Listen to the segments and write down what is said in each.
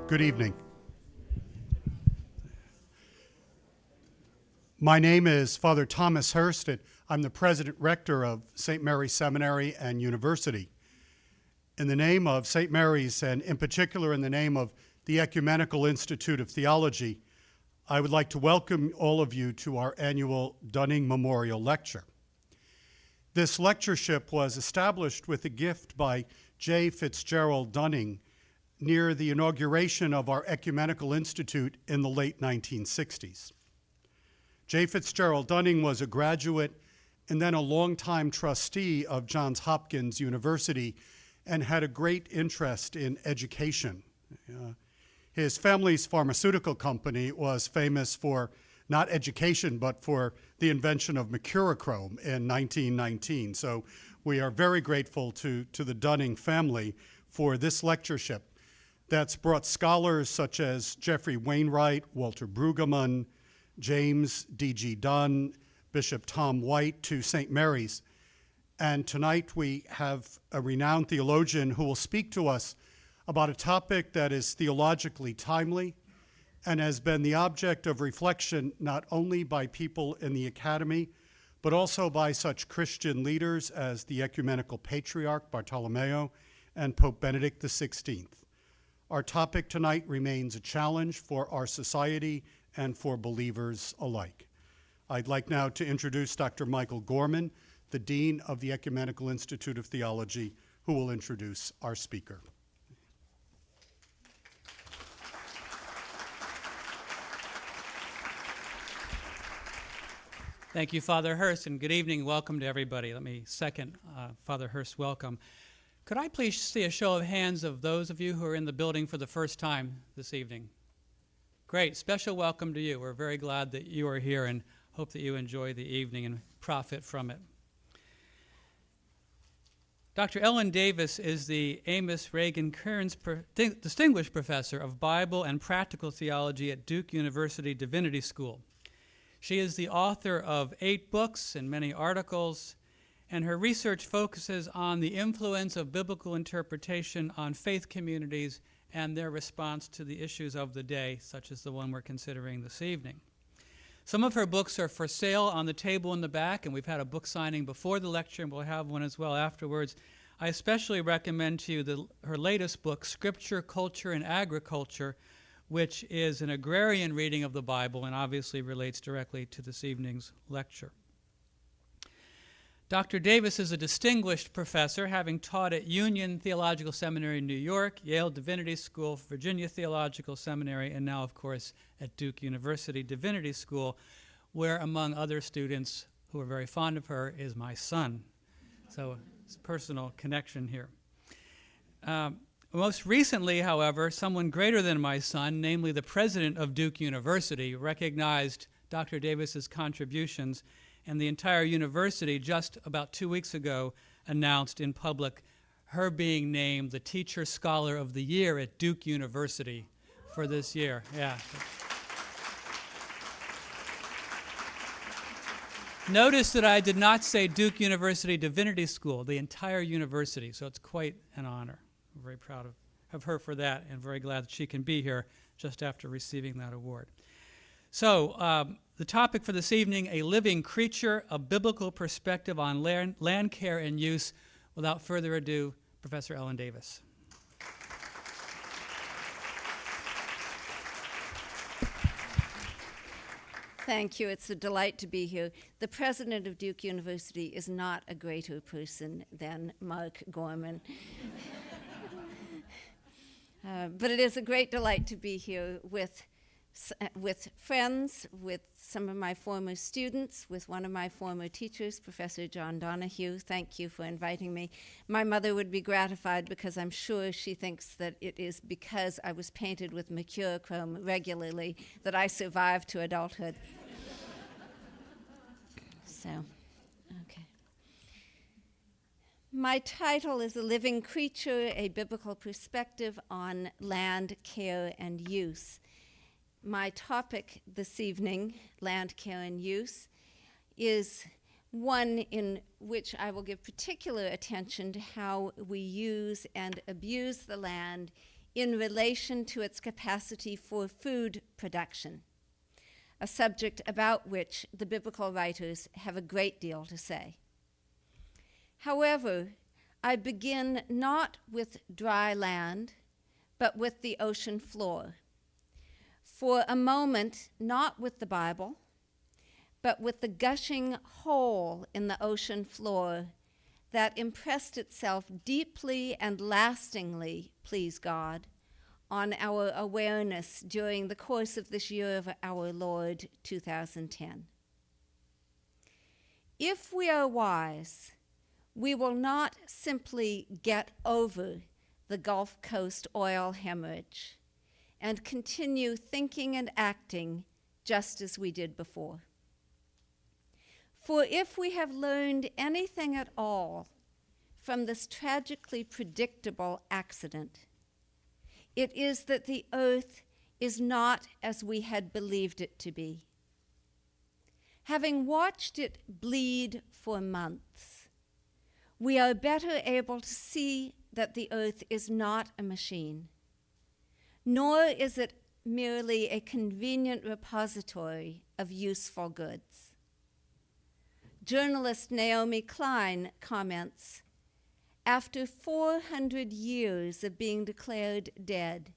Good evening. My name is Father Thomas Hurst, and I'm the President Rector of St. Mary's Seminary and University. In the name of St. Mary's, and in particular in the name of the Ecumenical Institute of Theology, I would like to welcome all of you to our annual Dunning Memorial Lecture. This lectureship was established with a gift by J. Fitzgerald Dunning near the inauguration of our Ecumenical Institute in the late 1960s. J. Fitzgerald Dunning was a graduate and then a longtime trustee of Johns Hopkins University and had a great interest in education. His family's pharmaceutical company was famous for not education, but for the invention of mercurochrome in 1919. So we are very grateful to the Dunning family for this lectureship that's brought scholars such as Jeffrey Wainwright, Walter Brueggemann, James D.G. Dunn, Bishop Tom White to St. Mary's. And tonight we have a renowned theologian who will speak to us about a topic that is theologically timely and has been the object of reflection not only by people in the academy, but also by such Christian leaders as the Ecumenical Patriarch Bartolomeo and Pope Benedict XVI. Our topic tonight remains a challenge for our society and for believers alike. I'd like now to introduce Dr. Michael Gorman, the Dean of the Ecumenical Institute of Theology, who will introduce our speaker. Thank you, Father Hurst, and good evening. Welcome to everybody. Let me second Father Hurst's welcome. Could I please see a show of hands of those of you who are in the building for the first time this evening? Great. Special welcome to you. We're very glad that you are here and hope that you enjoy the evening and profit from it. Dr. Ellen Davis is the Amos Reagan Kearns Distinguished Professor of Bible and Practical Theology at Duke University Divinity School. She is the author of 8 books and many articles, and her research focuses on the influence of biblical interpretation on faith communities and their response to the issues of the day, such as the one we're considering this evening. Some of her books are for sale on the table in the back, and we've had a book signing before the lecture, and we'll have one as well afterwards. I especially recommend to you her latest book, Scripture, Culture, and Agriculture, which is an agrarian reading of the Bible and obviously relates directly to this evening's lecture. Dr. Davis is a distinguished professor, having taught at Union Theological Seminary in New York, Yale Divinity School, Virginia Theological Seminary, and now, of course, at Duke University Divinity School, where, among other students who are very fond of her, is my son. So it's a personal connection here. Most recently, however, someone greater than my son, namely the president of Duke University, recognized Dr. Davis's contributions, and the entire university just about 2 weeks ago announced in public her being named the Teacher Scholar of the Year at Duke University for this year. Yeah. Notice that I did not say Duke University Divinity School, the entire university, so it's quite an honor. I'm very proud of her for that and very glad that she can be here just after receiving that award. So, the topic for this evening, A Living Creature, a Biblical Perspective on Land Care and Use. Without further ado, Professor Ellen Davis. Thank you. It's a delight to be here. The president of Duke University is not a greater person than Mark Gorman. But it is a great delight to be here with friends, with some of my former students, with one of my former teachers, Professor John Donahue. Thank you for inviting me. My mother would be gratified because I'm sure she thinks that it is because I was painted with mercurochrome regularly that I survived to adulthood. So, okay. My title is A Living Creature, a Biblical Perspective on Land Care and Use. My topic this evening, land care and use, is one in which I will give particular attention to how we use and abuse the land in relation to its capacity for food production, a subject about which the biblical writers have a great deal to say. However, I begin not with dry land, but with the ocean floor. For a moment, not with the Bible, but with the gushing hole in the ocean floor that impressed itself deeply and lastingly, please God, on our awareness during the course of this year of our Lord 2010. If we are wise, we will not simply get over the Gulf Coast oil hemorrhage and continue thinking and acting just as we did before. For if we have learned anything at all from this tragically predictable accident, it is that the earth is not as we had believed it to be. Having watched it bleed for months, we are better able to see that the earth is not a machine, nor is it merely a convenient repository of useful goods. Journalist Naomi Klein comments, after 400 years of being declared dead,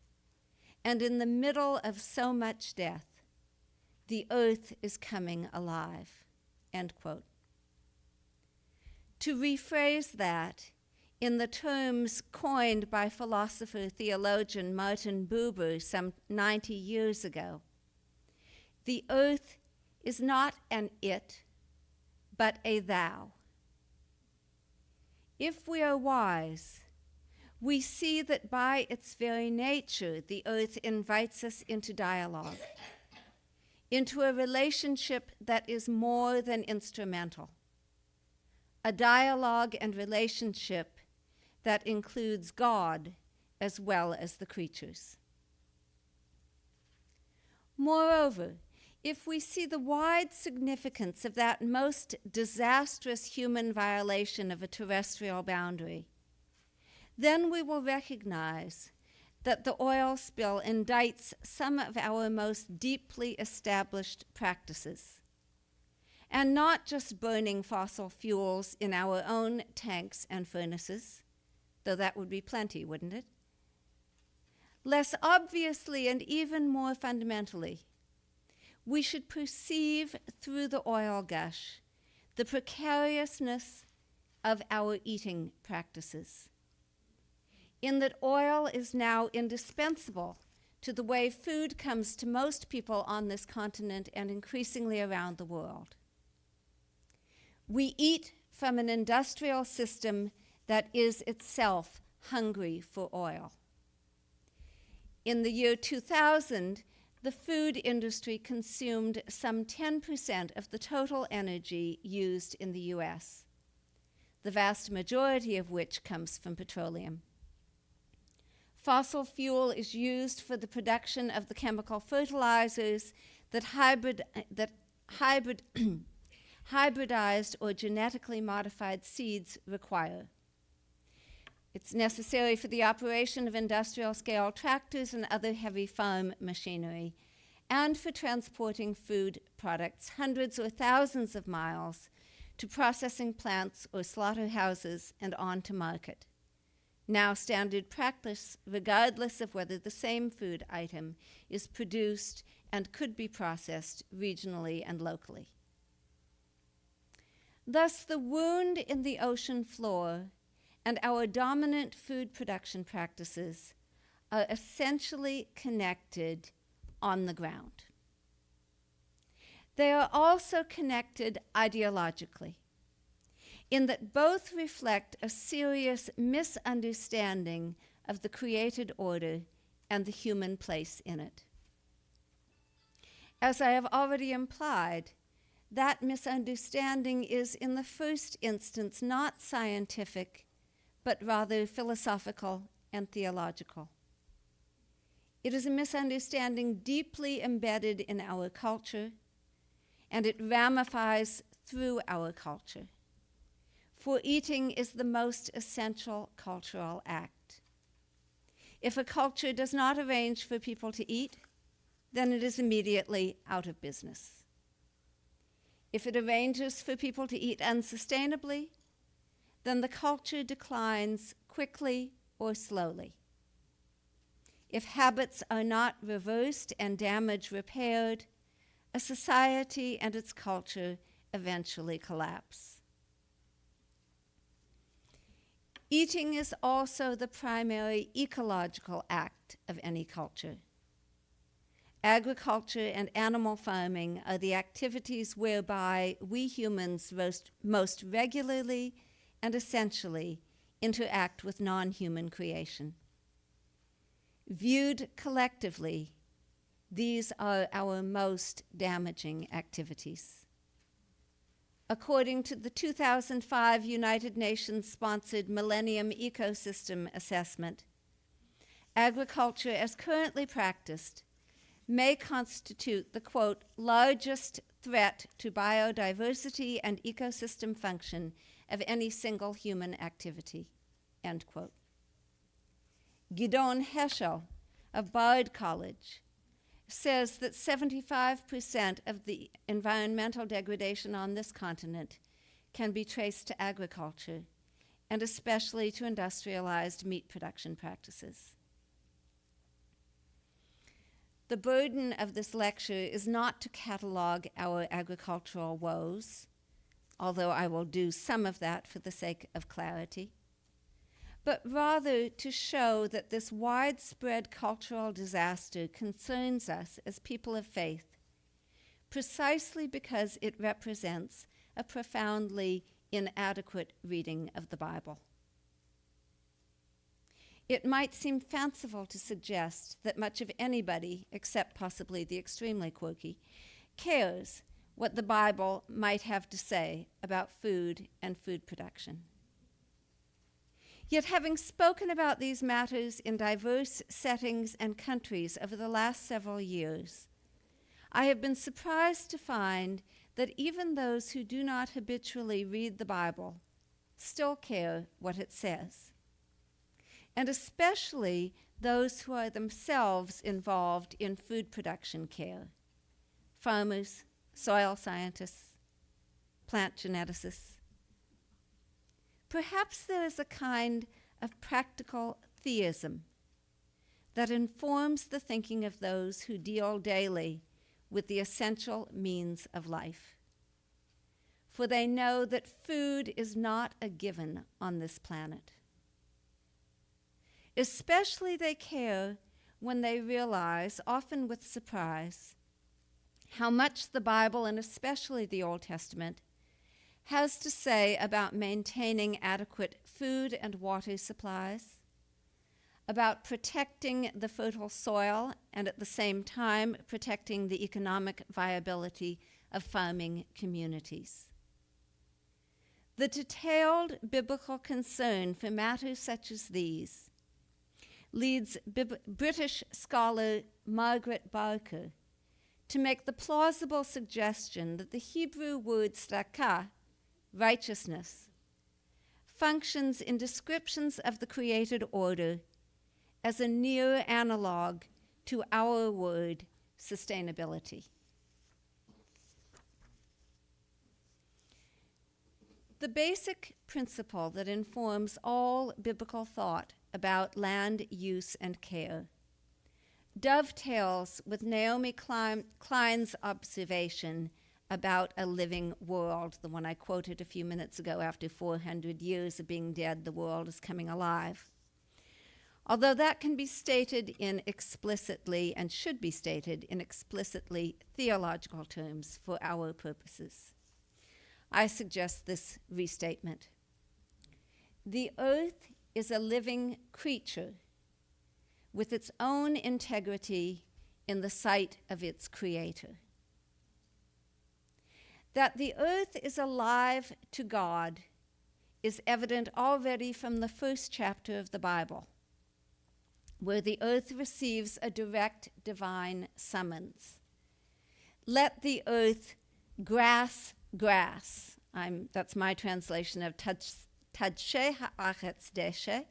and in the middle of so much death, the earth is coming alive, end quote. To rephrase that in the terms coined by philosopher-theologian Martin Buber some 90 years ago, the earth is not an it, but a thou. If we are wise, we see that by its very nature, the earth invites us into dialogue, into a relationship that is more than instrumental, a dialogue and relationship that includes God as well as the creatures. Moreover, if we see the wide significance of that most disastrous human violation of a terrestrial boundary, then we will recognize that the oil spill indicts some of our most deeply established practices, and not just burning fossil fuels in our own tanks and furnaces, though that would be plenty, wouldn't it? Less obviously and even more fundamentally, we should perceive through the oil gush the precariousness of our eating practices, in that oil is now indispensable to the way food comes to most people on this continent and increasingly around the world. We eat from an industrial system that is itself hungry for oil. In the year 2000, the food industry consumed some 10% of the total energy used in the US, the vast majority of which comes from petroleum. Fossil fuel is used for the production of the chemical fertilizers that hybridized or genetically modified seeds require. It's necessary for the operation of industrial-scale tractors and other heavy farm machinery, and for transporting food products hundreds or thousands of miles to processing plants or slaughterhouses and on to market. Now standard practice, regardless of whether the same food item is produced and could be processed regionally and locally. Thus, the wound in the ocean floor and our dominant food production practices are essentially connected on the ground. They are also connected ideologically, in that both reflect a serious misunderstanding of the created order and the human place in it. As I have already implied, that misunderstanding is in the first instance not scientific, but rather philosophical and theological. It is a misunderstanding deeply embedded in our culture, and it ramifies through our culture. For eating is the most essential cultural act. If a culture does not arrange for people to eat, then it is immediately out of business. If it arranges for people to eat unsustainably, then the culture declines quickly or slowly. If habits are not reversed and damage repaired, a society and its culture eventually collapse. Eating is also the primary ecological act of any culture. Agriculture and animal farming are the activities whereby we humans most regularly and essentially interact with non-human creation. Viewed collectively, these are our most damaging activities. According to the 2005 United Nations-sponsored Millennium Ecosystem Assessment, agriculture as currently practiced may constitute the, quote, largest threat to biodiversity and ecosystem function of any single human activity, end quote. Gidon Heschel of Bard College says that 75% of the environmental degradation on this continent can be traced to agriculture, and especially to industrialized meat production practices. The burden of this lecture is not to catalog our agricultural woes, although I will do some of that for the sake of clarity, but rather to show that this widespread cultural disaster concerns us as people of faith, precisely because it represents a profoundly inadequate reading of the Bible. It might seem fanciful to suggest that much of anybody, except possibly the extremely quirky, cares what the Bible might have to say about food and food production. Yet, having spoken about these matters in diverse settings and countries over the last several years, I have been surprised to find that even those who do not habitually read the Bible still care what it says, and especially those who are themselves involved in food production care: farmers, soil scientists, plant geneticists. Perhaps there is a kind of practical theism that informs the thinking of those who deal daily with the essential means of life. For they know that food is not a given on this planet. Especially they care when they realize, often with surprise, how much the Bible, and especially the Old Testament, has to say about maintaining adequate food and water supplies, about protecting the fertile soil and at the same time protecting the economic viability of farming communities. The detailed biblical concern for matters such as these leads British scholar Margaret Barker to make the plausible suggestion that the Hebrew word tzedakah, righteousness, functions in descriptions of the created order as a near analog to our word sustainability. The basic principle that informs all biblical thought about land use and care dovetails with Naomi Klein's observation about a living world, the one I quoted a few minutes ago: after 400 years of being dead, the world is coming alive. Although that can be stated in explicitly, and should be stated in explicitly theological terms for our purposes, I suggest this restatement. The earth is a living creature with its own integrity in the sight of its creator. That the earth is alive to God is evident already from the first chapter of the Bible, where the earth receives a direct divine summons. Let the earth grass. That's my translation of Tadshe ha'aretz deshe.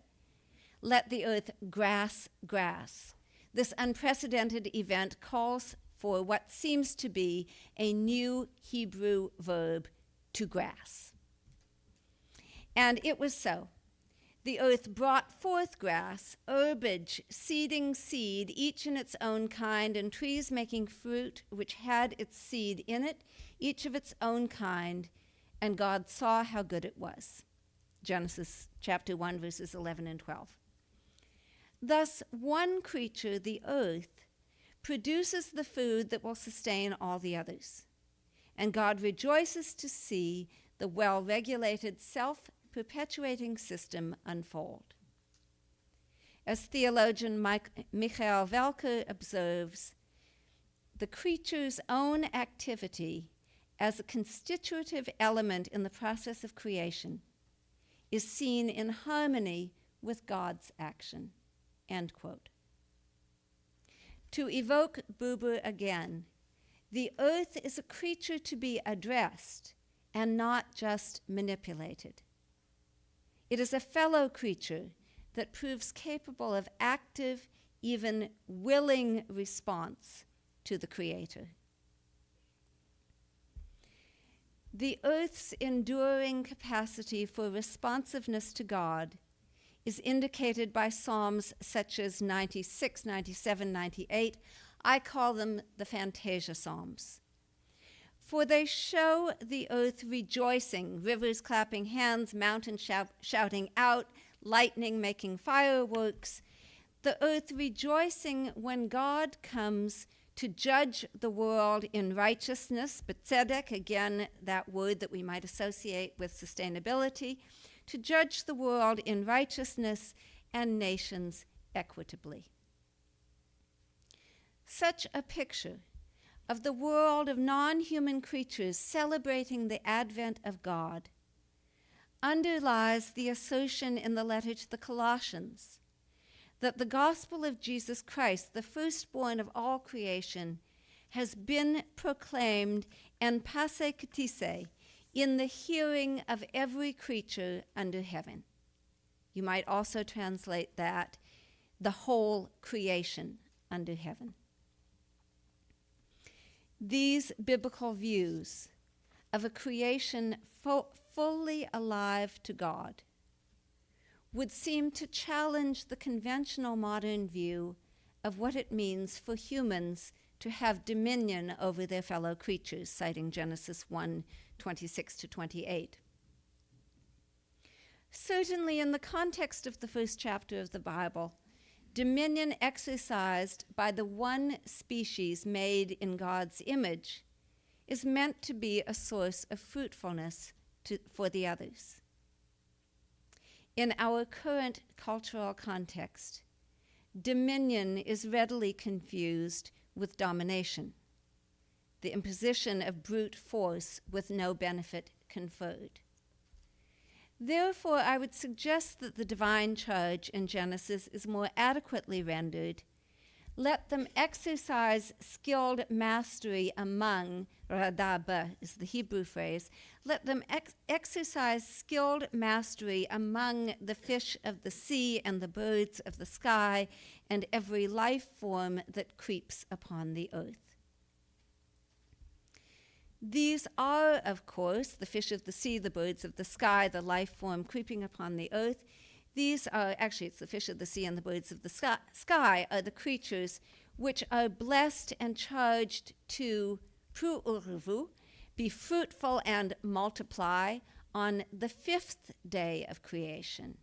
let the earth grass grass. This unprecedented event calls for what seems to be a new Hebrew verb, to grass. And it was so. The earth brought forth grass, herbage, seeding seed, each in its own kind, and trees making fruit, which had its seed in it, each of its own kind, and God saw how good it was. Genesis chapter 1, verses 11 and 12. Thus, one creature, the earth, produces the food that will sustain all the others. And God rejoices to see the well-regulated, self-perpetuating system unfold. As theologian Michael Welker observes, the creature's own activity as a constitutive element in the process of creation is seen in harmony with God's action. End quote. To evoke Buber again, the earth is a creature to be addressed and not just manipulated. It is a fellow creature that proves capable of active, even willing response to the Creator. The earth's enduring capacity for responsiveness to God is indicated by Psalms such as 96, 97, 98. I call them the Fantasia Psalms. For they show the earth rejoicing, rivers clapping hands, mountains shouting out, lightning making fireworks, the earth rejoicing when God comes to judge the world in righteousness, but tzedek, again, that word that we might associate with sustainability, to judge the world in righteousness and nations equitably. Such a picture of the world of non-human creatures celebrating the advent of God underlies the assertion in the letter to the Colossians that the gospel of Jesus Christ, the firstborn of all creation, has been proclaimed en passe ktise, in the hearing of every creature under heaven. You might also translate that, the whole creation under heaven. These biblical views of a creation fully alive to God would seem to challenge the conventional modern view of what it means for humans to have dominion over their fellow creatures, citing Genesis 1, 26 to 28. Certainly in the context of the first chapter of the Bible, dominion exercised by the one species made in God's image is meant to be a source of fruitfulness for the others. In our current cultural context, dominion is readily confused with domination, the imposition of brute force with no benefit conferred. Therefore, I would suggest that the divine charge in Genesis is more adequately rendered, let them exercise skilled mastery among, radaba is the Hebrew phrase, let them exercise skilled mastery among the fish of the sea and the birds of the sky and every life form that creeps upon the earth. These are, of course, the fish of the sea, the birds of the sky, the life form creeping upon the earth. These are, actually, it's the fish of the sea and the birds of the sky are the creatures which are blessed and charged to pru'urvu, be fruitful and multiply on the fifth day of creation,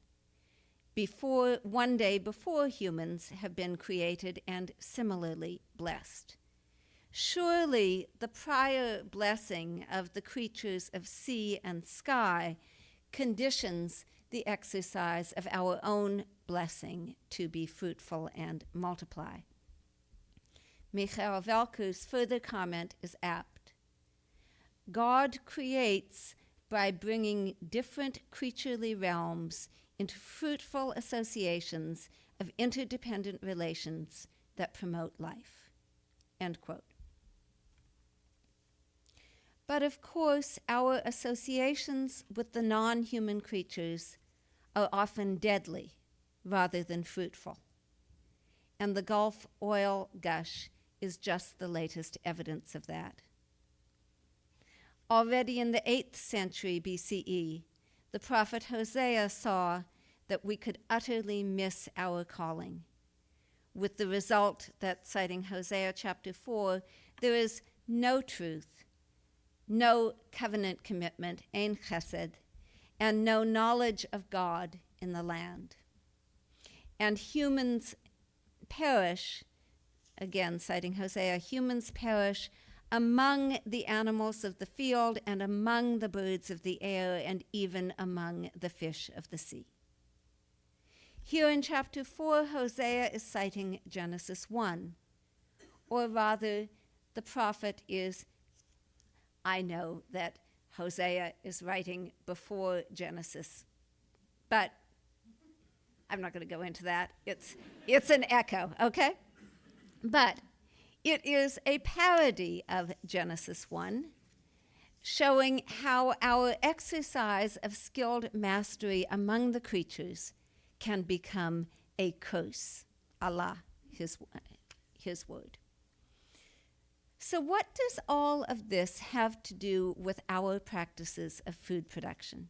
one day before humans have been created and similarly blessed. Surely the prior blessing of the creatures of sea and sky conditions the exercise of our own blessing to be fruitful and multiply. Michael Welker's further comment is apt. God creates by bringing different creaturely realms into fruitful associations of interdependent relations that promote life. End quote. But of course, our associations with the non-human creatures are often deadly rather than fruitful. And the Gulf oil gush is just the latest evidence of that. Already in the 8th century BCE, the prophet Hosea saw that we could utterly miss our calling, with the result that, citing Hosea chapter 4, there is no truth, no covenant commitment, ein chesed, and no knowledge of God in the land. And humans perish, again citing Hosea, humans perish among the animals of the field and among the birds of the air and even among the fish of the sea. Here in chapter 4, Hosea is citing Genesis 1, or rather, the prophet is, I know that Hosea is writing before Genesis, but I'm not going to go into that. It's an echo, okay? But it is a parody of Genesis 1, showing how our exercise of skilled mastery among the creatures can become a curse, Allah, his word. So what does all of this have to do with our practices of food production?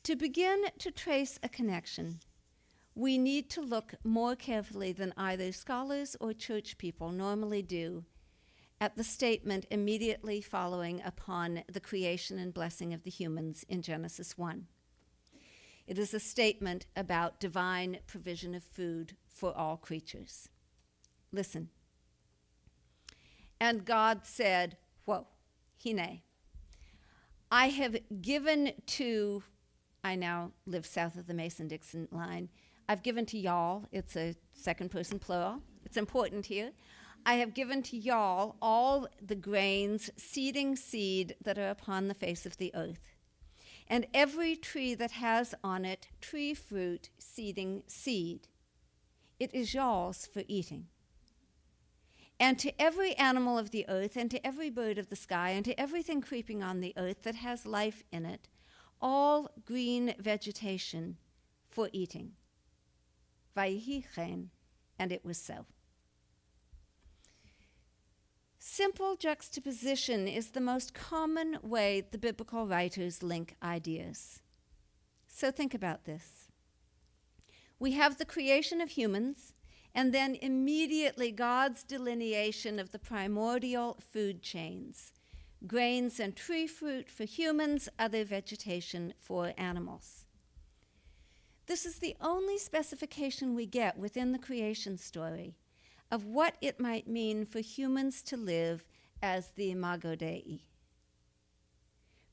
To begin to trace a connection, we need to look more carefully than either scholars or church people normally do at the statement immediately following upon the creation and blessing of the humans in Genesis 1. It is a statement about divine provision of food for all creatures. Listen. And God said, whoa, hine, I have given to, I now live south of the Mason-Dixon line, I've given to y'all, it's a second person plural, it's important here, I have given to y'all all the grains, seeding seed that are upon the face of the earth, and every tree that has on it tree fruit, seeding seed. It is y'all's for eating. And to every animal of the earth, and to every bird of the sky, and to everything creeping on the earth that has life in it, all green vegetation for eating. Vayihi chen, and it was so. Simple juxtaposition is the most common way the biblical writers link ideas. So think about this. We have the creation of humans, and then immediately God's delineation of the primordial food chains, grains and tree fruit for humans, other vegetation for animals. This is the only specification we get within the creation story of what it might mean for humans to live as the Imago Dei.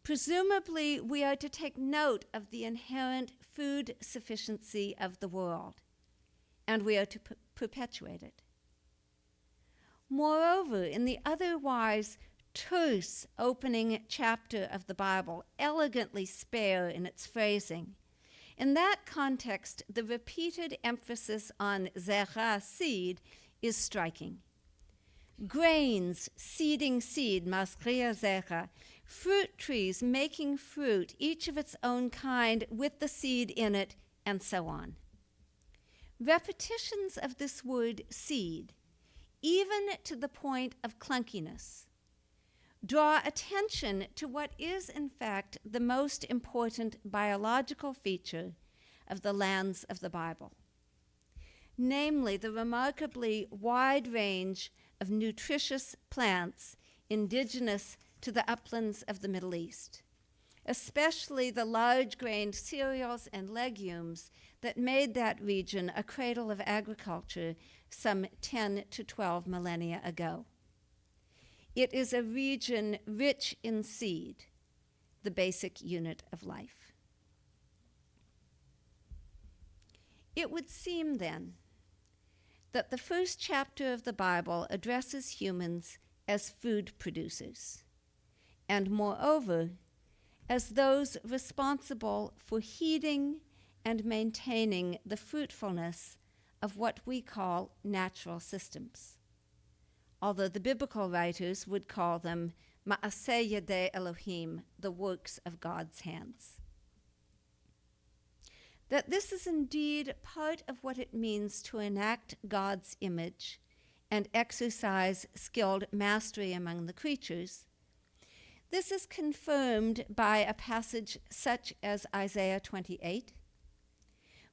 Presumably, we are to take note of the inherent food sufficiency of the world, and we are to perpetuate it. Moreover, in the otherwise terse opening chapter of the Bible, elegantly spare in its phrasing, in that context, the repeated emphasis on zera, seed, is striking. Grains, seeding seed, masria zera, fruit trees making fruit, each of its own kind with the seed in it, and so on. Repetitions of this word seed, even to the point of clunkiness, draw attention to what is, in fact, the most important biological feature of the lands of the Bible, namely the remarkably wide range of nutritious plants indigenous to the uplands of the Middle East, especially the large-grained cereals and legumes that made that region a cradle of agriculture some 10 to 12 millennia ago. It is a region rich in seed, the basic unit of life. It would seem, then, that the first chapter of the Bible addresses humans as food producers, and moreover, as those responsible for heeding and maintaining the fruitfulness of what we call natural systems, although the biblical writers would call them ma'aseh yedei Elohim, the works of God's hands. that this is indeed part of what it means to enact God's image and exercise skilled mastery among the creatures. This is confirmed by a passage such as Isaiah 28,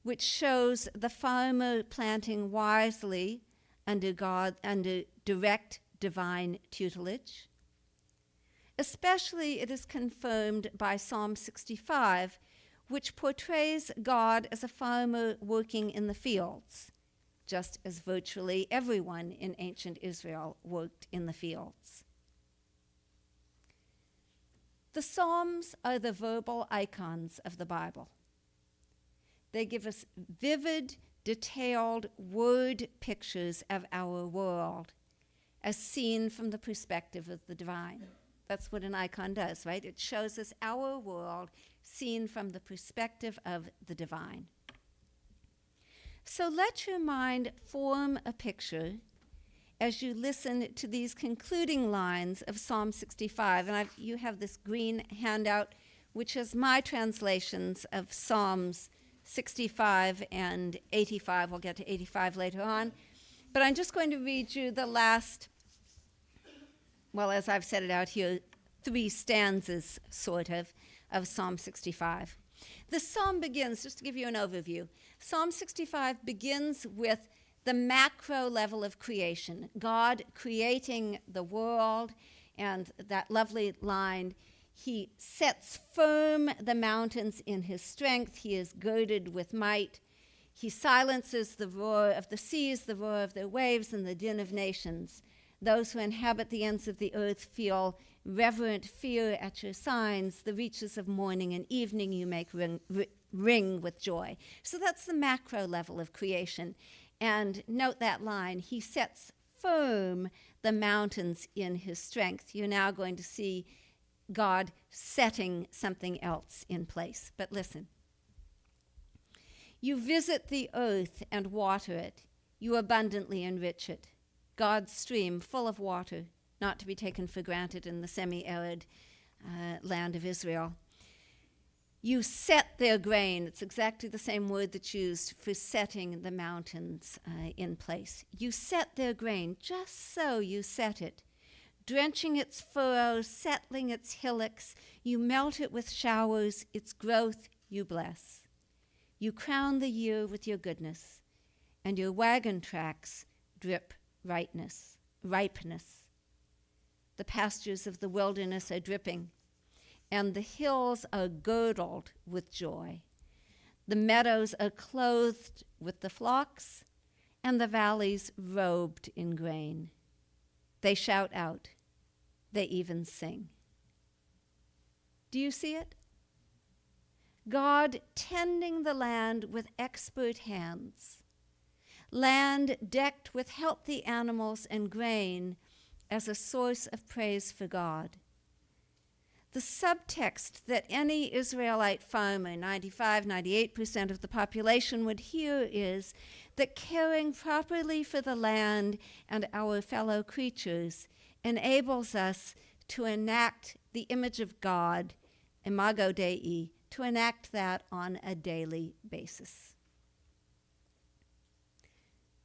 which shows the farmer planting wisely under direct divine tutelage. Especially it is confirmed by Psalm 65, which portrays God as a farmer working in the fields, just as virtually everyone in ancient Israel worked in the fields. The Psalms are the verbal icons of the Bible. They give us vivid, detailed word pictures of our world as seen from the perspective of the divine. That's what an icon does, right? It shows us our world seen from the perspective of the divine. So let your mind form a picture as you listen to these concluding lines of Psalm 65. And you have this green handout, which is my translations of Psalms 65 and 85. We'll get to 85 later on. But I'm just going to read you the last, well, as I've set it out here, 3 stanzas, sort of Psalm 65. The psalm begins, just to give you an overview, Psalm 65 begins with the macro level of creation, God creating the world, and that lovely line, he sets firm the mountains in his strength, he is girded with might, he silences the roar of the seas, the roar of their waves, and the din of nations. Those who inhabit the ends of the earth feel reverent fear at your signs. The reaches of morning and evening you make ring with joy. So that's the macro level of creation. And note that line, he sets firm the mountains in his strength. You're now going to see God setting something else in place. But listen. You visit the earth and water it. You abundantly enrich it. God's stream full of water, not to be taken for granted in the semi-arid land of Israel. You set their grain. It's exactly the same word that's used for setting the mountains in place. You set their grain, just so you set it, drenching its furrows, settling its hillocks. You melt it with showers, its growth you bless. You crown the year with your goodness, and your wagon tracks drip ripeness. The pastures of the wilderness are dripping, and the hills are girdled with joy. The meadows are clothed with the flocks, and the valleys robed in grain. They shout out, they even sing. Do you see it? God tending the land with expert hands, land decked with healthy animals and grain as a source of praise for God. The subtext that any Israelite farmer, 98% of the population, would hear is that caring properly for the land and our fellow creatures enables us to enact the image of God, Imago Dei, to enact that on a daily basis.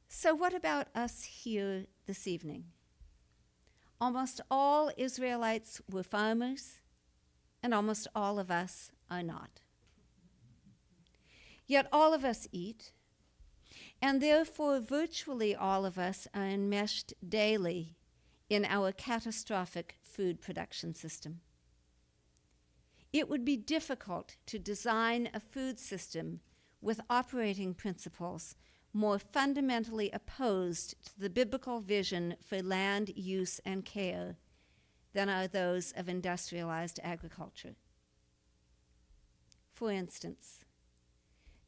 So what about us here this evening? Almost all Israelites were farmers, and almost all of us are not. Yet all of us eat, and therefore virtually all of us are enmeshed daily in our catastrophic food production system. It would be difficult to design a food system with operating principles more fundamentally opposed to the biblical vision for land use and care than are those of industrialized agriculture. For instance,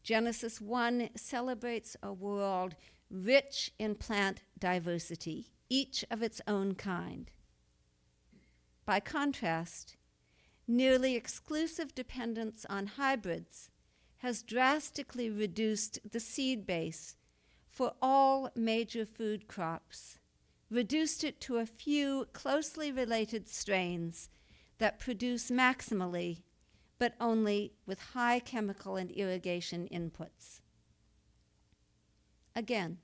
Genesis 1 celebrates a world rich in plant diversity, each of its own kind. By contrast, nearly exclusive dependence on hybrids has drastically reduced the seed base for all major food crops, reduced it to a few closely related strains that produce maximally but only with high chemical and irrigation inputs. Again,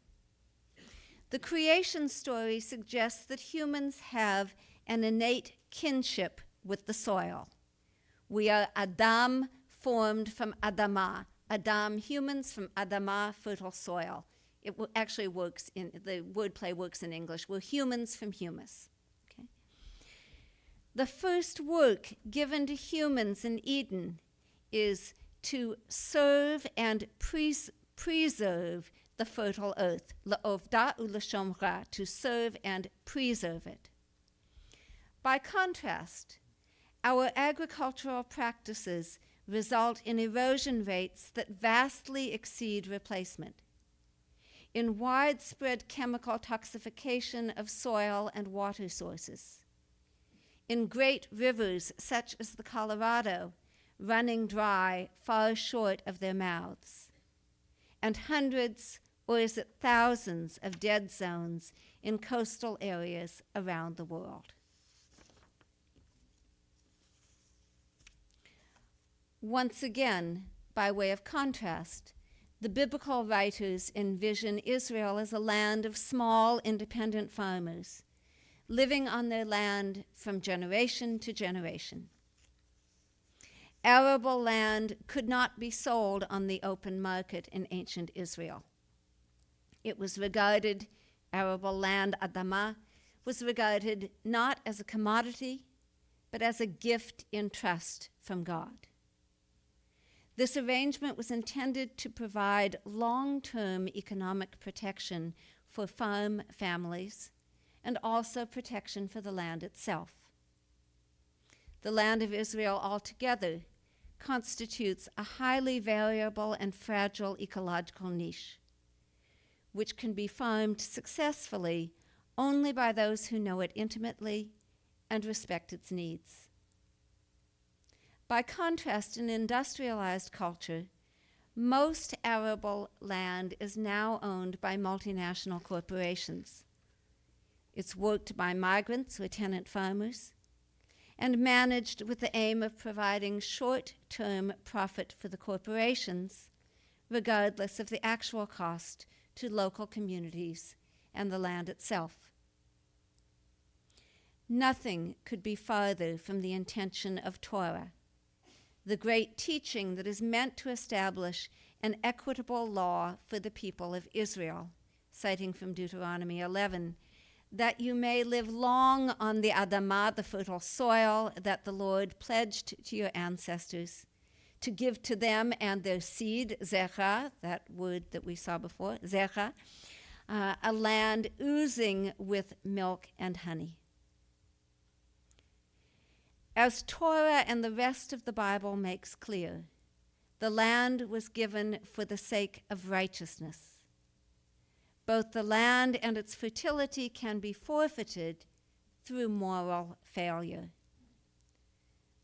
the creation story suggests that humans have an innate kinship with the soil. We are Adam, formed from Adamah. Adam, humans, from Adamah, fertile soil. It actually works the wordplay works in English. We're humans from humus. Okay? The first work given to humans in Eden is to serve and preserve the fertile earth. La'ovda u'lashomra, to serve and preserve it. By contrast, our agricultural practices result in erosion rates that vastly exceed replacement, in widespread chemical toxification of soil and water sources, in great rivers such as the Colorado running dry far short of their mouths, and hundreds, or is it thousands, of dead zones in coastal areas around the world. Once again, by way of contrast, the biblical writers envision Israel as a land of small, independent farmers, living on their land from generation to generation. Arable land could not be sold on the open market in ancient Israel. It was regarded, arable land, Adamah, was regarded not as a commodity, but as a gift in trust from God. This arrangement was intended to provide long-term economic protection for farm families and also protection for the land itself. The land of Israel altogether constitutes a highly variable and fragile ecological niche, which can be farmed successfully only by those who know it intimately and respect its needs. By contrast, in industrialized culture, most arable land is now owned by multinational corporations. It's worked by migrants or tenant farmers and managed with the aim of providing short-term profit for the corporations, regardless of the actual cost to local communities and the land itself. Nothing could be farther from the intention of Torah, the great teaching that is meant to establish an equitable law for the people of Israel, citing from Deuteronomy 11, that you may live long on the Adamah, the fertile soil that the Lord pledged to your ancestors, to give to them and their seed, Zerah, that word that we saw before, Zerah, a land oozing with milk and honey. As Torah and the rest of the Bible makes clear, the land was given for the sake of righteousness. Both the land and its fertility can be forfeited through moral failure.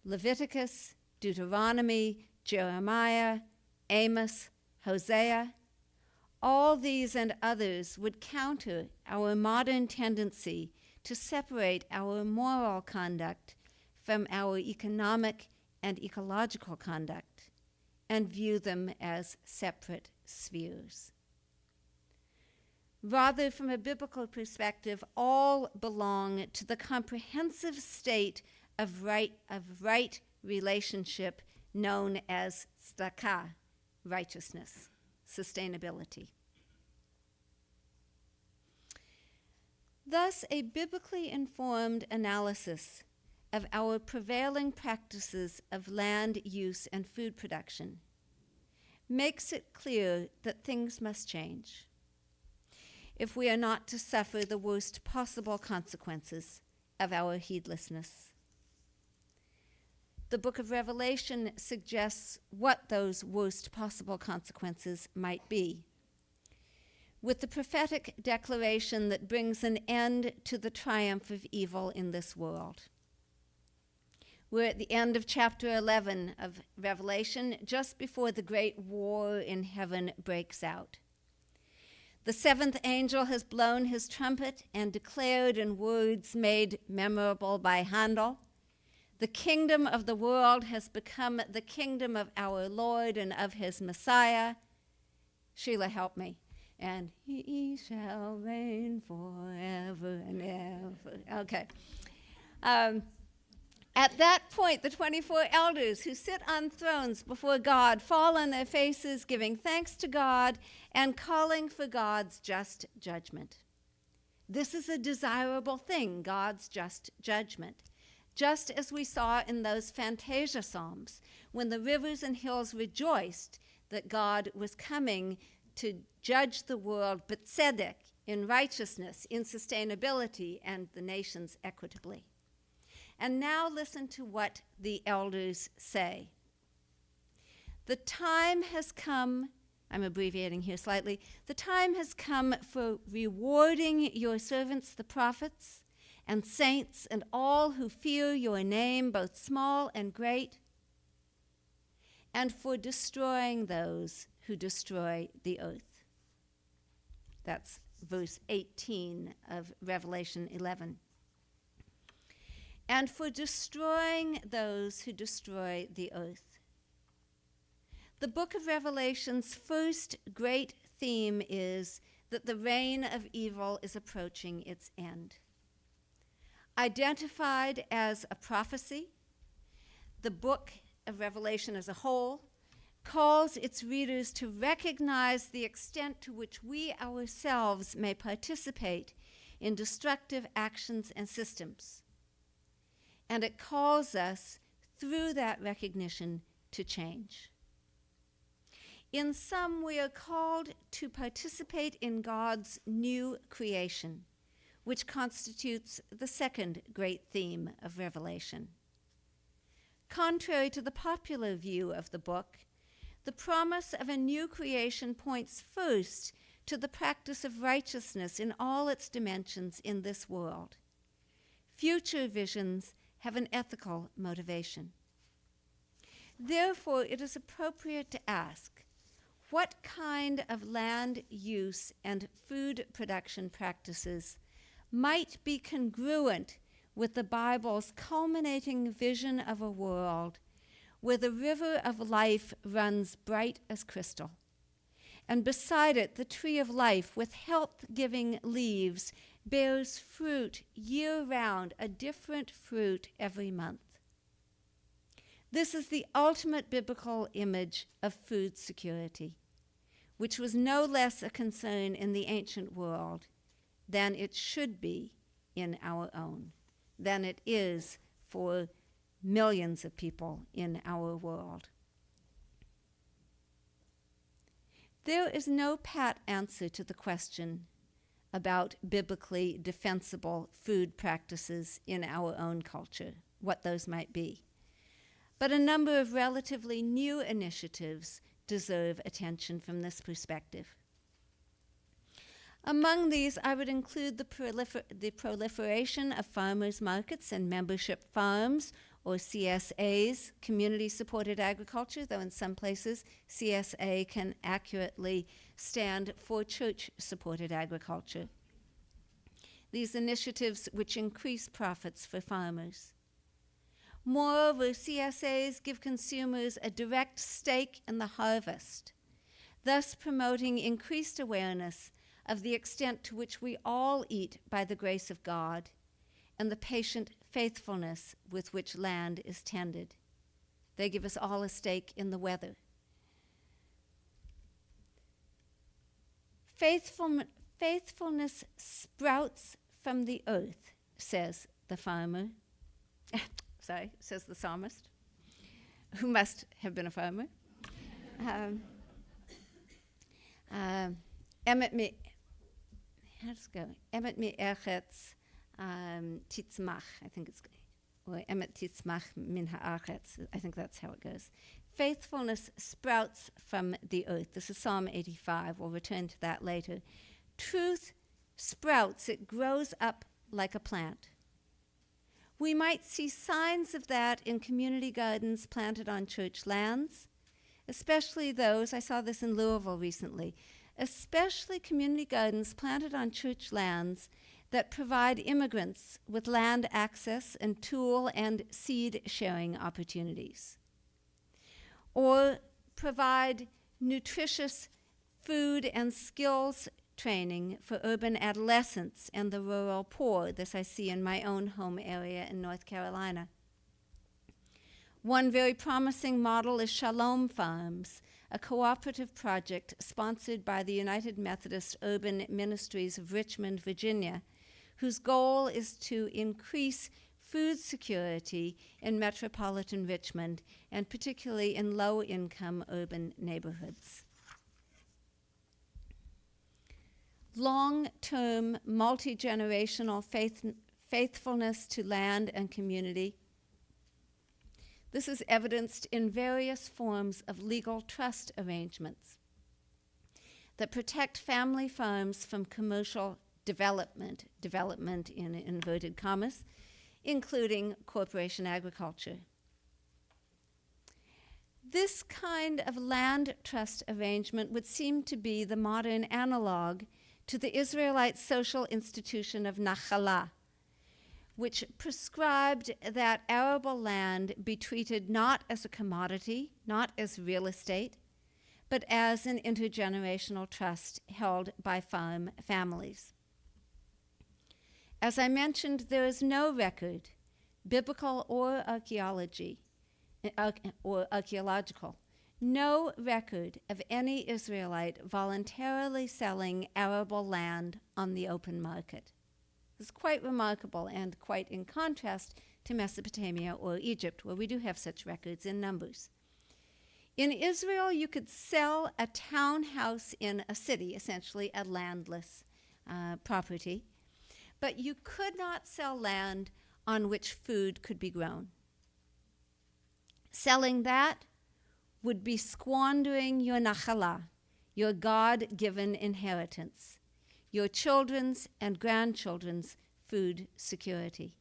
Leviticus, Deuteronomy, Jeremiah, Amos, Hosea, all these and others would counter our modern tendency to separate our moral conduct from our economic and ecological conduct and view them as separate spheres. Rather, from a biblical perspective, all belong to the comprehensive state of right relationship known as tzedakah, righteousness, sustainability. Thus, a biblically informed analysis of our prevailing practices of land use and food production makes it clear that things must change if we are not to suffer the worst possible consequences of our heedlessness. The book of Revelation suggests what those worst possible consequences might be, with the prophetic declaration that brings an end to the triumph of evil in this world. We're at the end of chapter 11 of Revelation, just before the great war in heaven breaks out. The seventh angel has blown his trumpet and declared in words made memorable by Handel The kingdom of the world has become the kingdom of our Lord and of his Messiah. Sheila, help me. And he shall reign forever and ever. Okay. At that point, the 24 elders who sit on thrones before God fall on their faces, giving thanks to God and calling for God's just judgment. This is a desirable thing, God's just judgment. Just as we saw in those Fantasia Psalms, when the rivers and hills rejoiced that God was coming to judge the world, but tzedek, in righteousness, in sustainability, and the nations equitably. And now listen to what the elders say. The time has come, I'm abbreviating here slightly, the time has come for rewarding your servants, the prophets, and saints, and all who fear your name, both small and great, and for destroying those who destroy the earth. That's verse 18 of Revelation 11. And for destroying those who destroy the earth. The book of Revelation's first great theme is that the reign of evil is approaching its end. Identified as a prophecy, the book of Revelation as a whole calls its readers to recognize the extent to which we ourselves may participate in destructive actions and systems. And it calls us, through that recognition, to change. In sum, we are called to participate in God's new creation, which constitutes the second great theme of Revelation. Contrary to the popular view of the book, the promise of a new creation points first to the practice of righteousness in all its dimensions in this world. Future visions have an ethical motivation. Therefore, it is appropriate to ask, what kind of land use and food production practices might be congruent with the Bible's culminating vision of a world where the river of life runs bright as crystal, and beside it the tree of life with health-giving leaves bears fruit year-round, a different fruit every month. This is the ultimate biblical image of food security, which was no less a concern in the ancient world than it should be in our own, than it is for millions of people in our world. There is no pat answer to the question about biblically defensible food practices in our own culture, what those might be. But a number of relatively new initiatives deserve attention from this perspective. Among these, I would include the proliferation of farmers markets and membership farms, or CSAs, community-supported agriculture, though in some places CSA can accurately stand for church-supported agriculture. These initiatives which increase profits for farmers. Moreover, CSAs give consumers a direct stake in the harvest, thus promoting increased awareness of the extent to which we all eat by the grace of God and the patient faithfulness with which land is tended. They give us all a stake in the weather. Faithfulness sprouts from the earth, says the farmer. Says the psalmist, who must have been a farmer. Emet mi eretz titzmach, I think it's, or emet titzmach min ha'aretz, I think that's how it goes. Faithfulness sprouts from the earth. This is Psalm 85. We'll return to that later. Truth sprouts. It grows up like a plant. We might see signs of that in community gardens planted on church lands, especially those, I saw this in Louisville recently, especially community gardens planted on church lands that provide immigrants with land access and tool and seed sharing opportunities, or provide nutritious food and skills training for urban adolescents and the rural poor. This I see in my own home area in North Carolina. One very promising model is Shalom Farms, a cooperative project sponsored by the United Methodist Urban Ministries of Richmond, Virginia, whose goal is to increase food security in metropolitan Richmond, and particularly in low-income urban neighborhoods. Long-term, multi-generational faithfulness to land and community. This is evidenced in various forms of legal trust arrangements that protect family farms from commercial development in inverted commas, including corporation agriculture. This kind of land trust arrangement would seem to be the modern analog to the Israelite social institution of Nachalah, which prescribed that arable land be treated not as a commodity, not as real estate, but as an intergenerational trust held by farm families. As I mentioned, there is no record, biblical or archaeological, no record of any Israelite voluntarily selling arable land on the open market. This is quite remarkable and quite in contrast to Mesopotamia or Egypt, where we do have such records in numbers. In Israel, you could sell a townhouse in a city, essentially a landless property, but you could not sell land on which food could be grown. Selling that would be squandering your nachalah, your God-given inheritance, your children's and grandchildren's food security.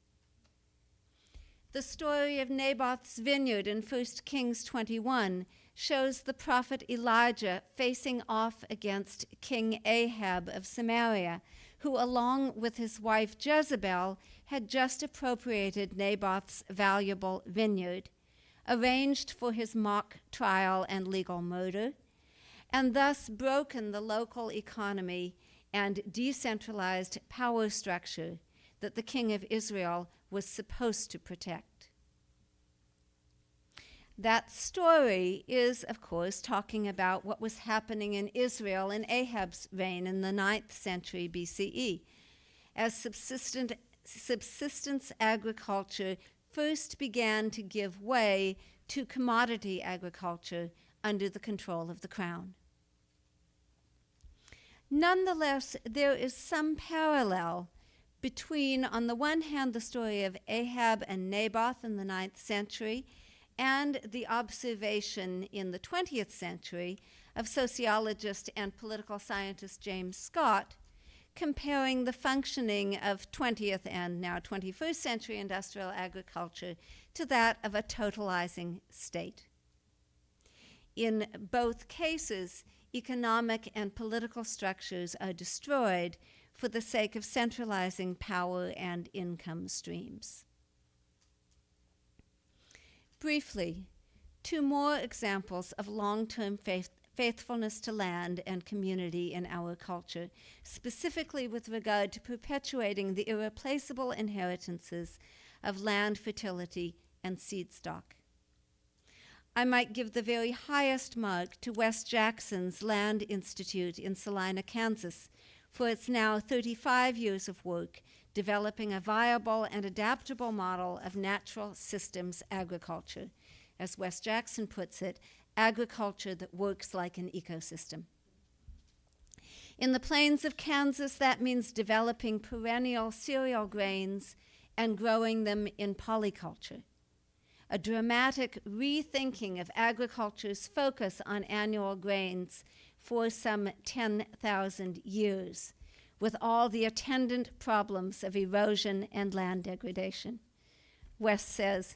The story of Naboth's vineyard in 1 Kings 21 shows the prophet Elijah facing off against King Ahab of Samaria, who, along with his wife Jezebel, had just appropriated Naboth's valuable vineyard, arranged for his mock trial and legal murder, and thus broken the local economy and decentralized power structure that the king of Israel was supposed to protect. That story is, of course, talking about what was happening in Israel in Ahab's reign in the 9th century BCE, as subsistence agriculture first began to give way to commodity agriculture under the control of the crown. Nonetheless, there is some parallel between, on the one hand, the story of Ahab and Naboth in the 9th century, and the observation in the 20th century of sociologist and political scientist James Scott, comparing the functioning of 20th and now 21st century industrial agriculture to that of a totalizing state. In both cases, economic and political structures are destroyed for the sake of centralizing power and income streams. Briefly, two more examples of long-term faithfulness to land and community in our culture, specifically with regard to perpetuating the irreplaceable inheritances of land fertility and seed stock. I might give the very highest mark to Wes Jackson's Land Institute in Salina, Kansas, for its now 35 years of work developing a viable and adaptable model of natural systems agriculture. As Wes Jackson puts it, agriculture that works like an ecosystem. In the plains of Kansas, that means developing perennial cereal grains and growing them in polyculture. A dramatic rethinking of agriculture's focus on annual grains for some 10,000 years, with all the attendant problems of erosion and land degradation. Wes says,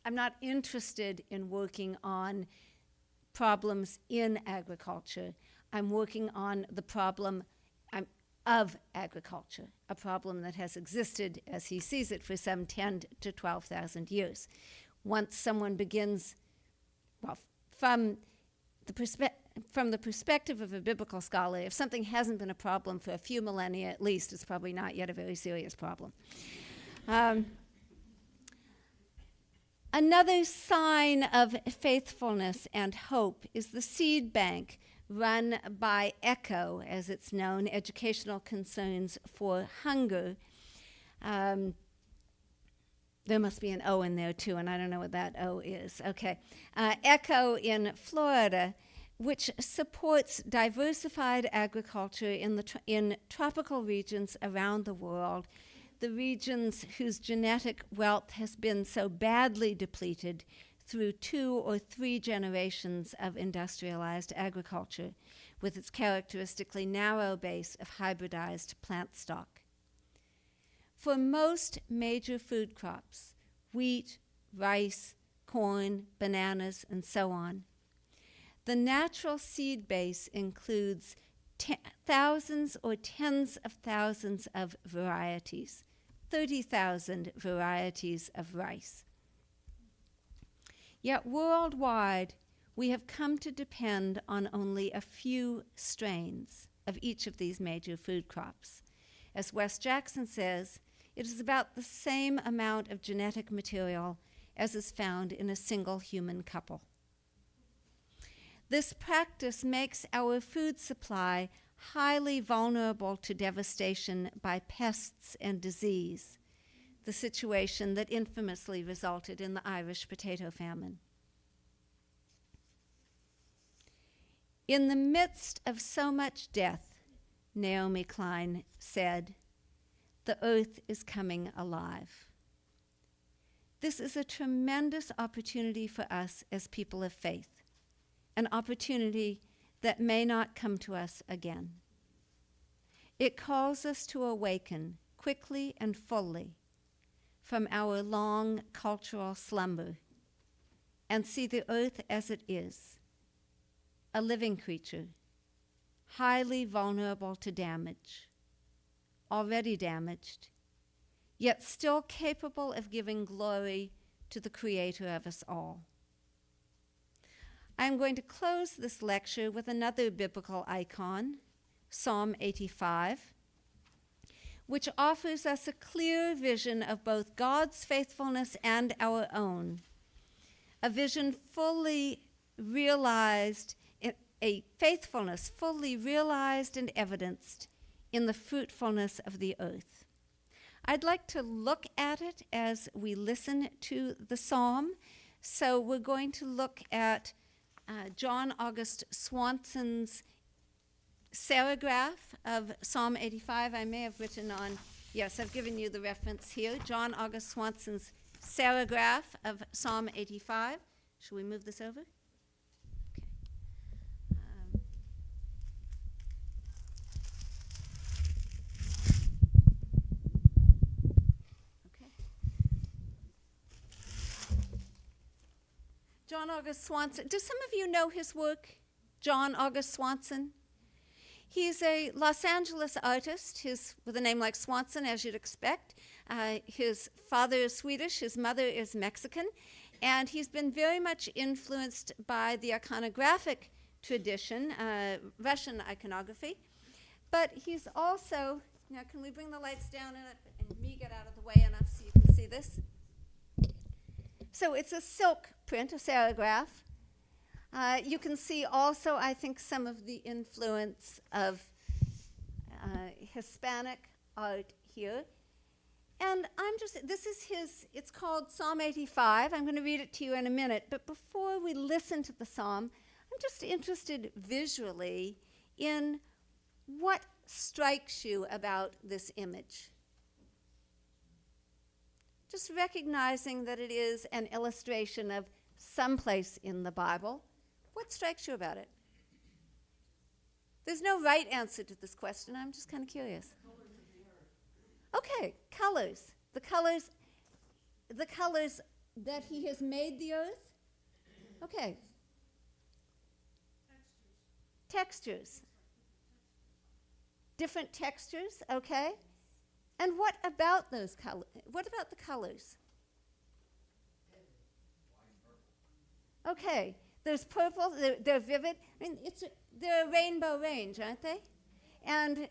I'm not interested in working on problems in agriculture. I'm working on the problem, of agriculture, a problem that has existed, as he sees it, for some 10 to 12,000 years. Once someone begins, well, from the perspective of a biblical scholar, if something hasn't been a problem for a few millennia at least, it's probably not yet a very serious problem. Another sign of faithfulness and hope is the seed bank run by ECHO, as it's known, Educational Concerns for Hunger. There must be an O in there too, and I don't know what that O is. Okay. ECHO in Florida, which supports diversified agriculture in tropical regions around the world, the regions whose genetic wealth has been so badly depleted through 2 or 3 generations of industrialized agriculture, with its characteristically narrow base of hybridized plant stock. For most major food crops, wheat, rice, corn, bananas, and so on, the natural seed base includes thousands or tens of thousands of varieties, 30,000 varieties of rice. Yet worldwide, we have come to depend on only a few strains of each of these major food crops. As Wes Jackson says, it is about the same amount of genetic material as is found in a single human couple. This practice makes our food supply highly vulnerable to devastation by pests and disease, the situation that infamously resulted in the Irish potato famine. In the midst of so much death, Naomi Klein said, the earth is coming alive. This is a tremendous opportunity for us as people of faith, an opportunity that may not come to us again. It calls us to awaken quickly and fully from our long cultural slumber and see the earth as it is, a living creature, highly vulnerable to damage, already damaged, yet still capable of giving glory to the Creator of us all. I'm going to close this lecture with another biblical icon, Psalm 85, which offers us a clear vision of both God's faithfulness and our own, a vision fully realized, a faithfulness fully realized and evidenced in the fruitfulness of the earth. I'd like to look at it as we listen to the psalm. So we're going to look at John August Swanson's paragraph of Psalm 85. I may have written on, yes, I've given you the reference here. John August Swanson's paragraph of Psalm 85. Shall we move this over? John August Swanson. Do some of you know his work, John August Swanson? He's a Los Angeles artist. He's with a name like Swanson, as you'd expect. His father is Swedish, his mother is Mexican, and he's been very much influenced by the iconographic tradition, Russian iconography. But he's also, now can we bring the lights down and me get out of the way enough so you can see this? So it's a silk print, a serigraph. You can see also, I think, some of the influence of Hispanic art here. And this is it's called Psalm 85. I'm going to read it to you in a minute. But before we listen to the psalm, I'm just interested visually in what strikes you about this image. Just recognizing that it is an illustration of some place in the Bible. What strikes you about it? There's no right answer to this question. I'm just kind of curious. Okay, colors. The colors that he has made the earth. Okay. Textures. different textures, okay? And what about those colors? What about the colors? Okay, there's purple, they're vivid. I mean, they're a rainbow range, aren't they? And,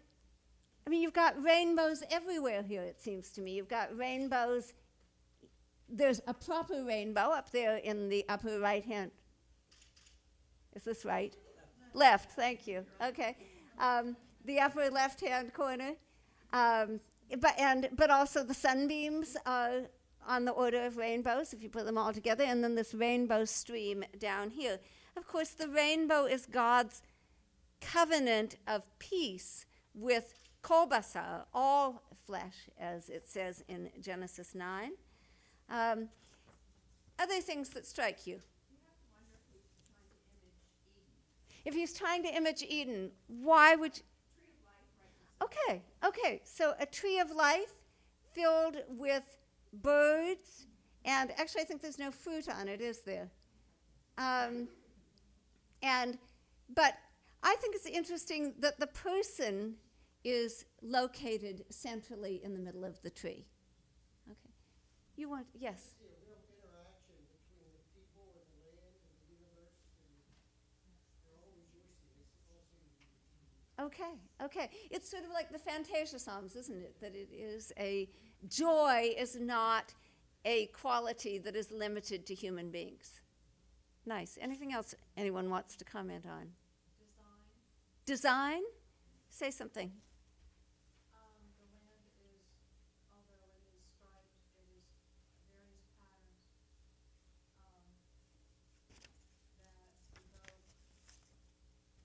I mean, you've got rainbows everywhere here, it seems to me. You've got rainbows. There's a proper rainbow up there in the upper right-hand. Is this right? Left, thank you. Okay. The upper left-hand corner. But also the sunbeams are on the order of rainbows, if you put them all together, and then this rainbow stream down here. Of course, the rainbow is God's covenant of peace with kol basar, all flesh, as it says in Genesis 9. Other things that strike you? If he's trying to image Eden, why would you? Okay. So a tree of life filled with birds, and actually I think there's no fruit on it, is there? But I think it's interesting that the person is located centrally in the middle of the tree. Okay. You want, yes? See a real interaction between the people and the land and the universe, and they're all rejoicing. They all seem to be. Okay. It's sort of like the Fantasia Psalms, isn't it? That it is joy is not a quality that is limited to human beings. Nice. Anything else anyone wants to comment on? Design? Say something. The land is, although it is striped, it is various patterns that evoke different feelings. As an artist,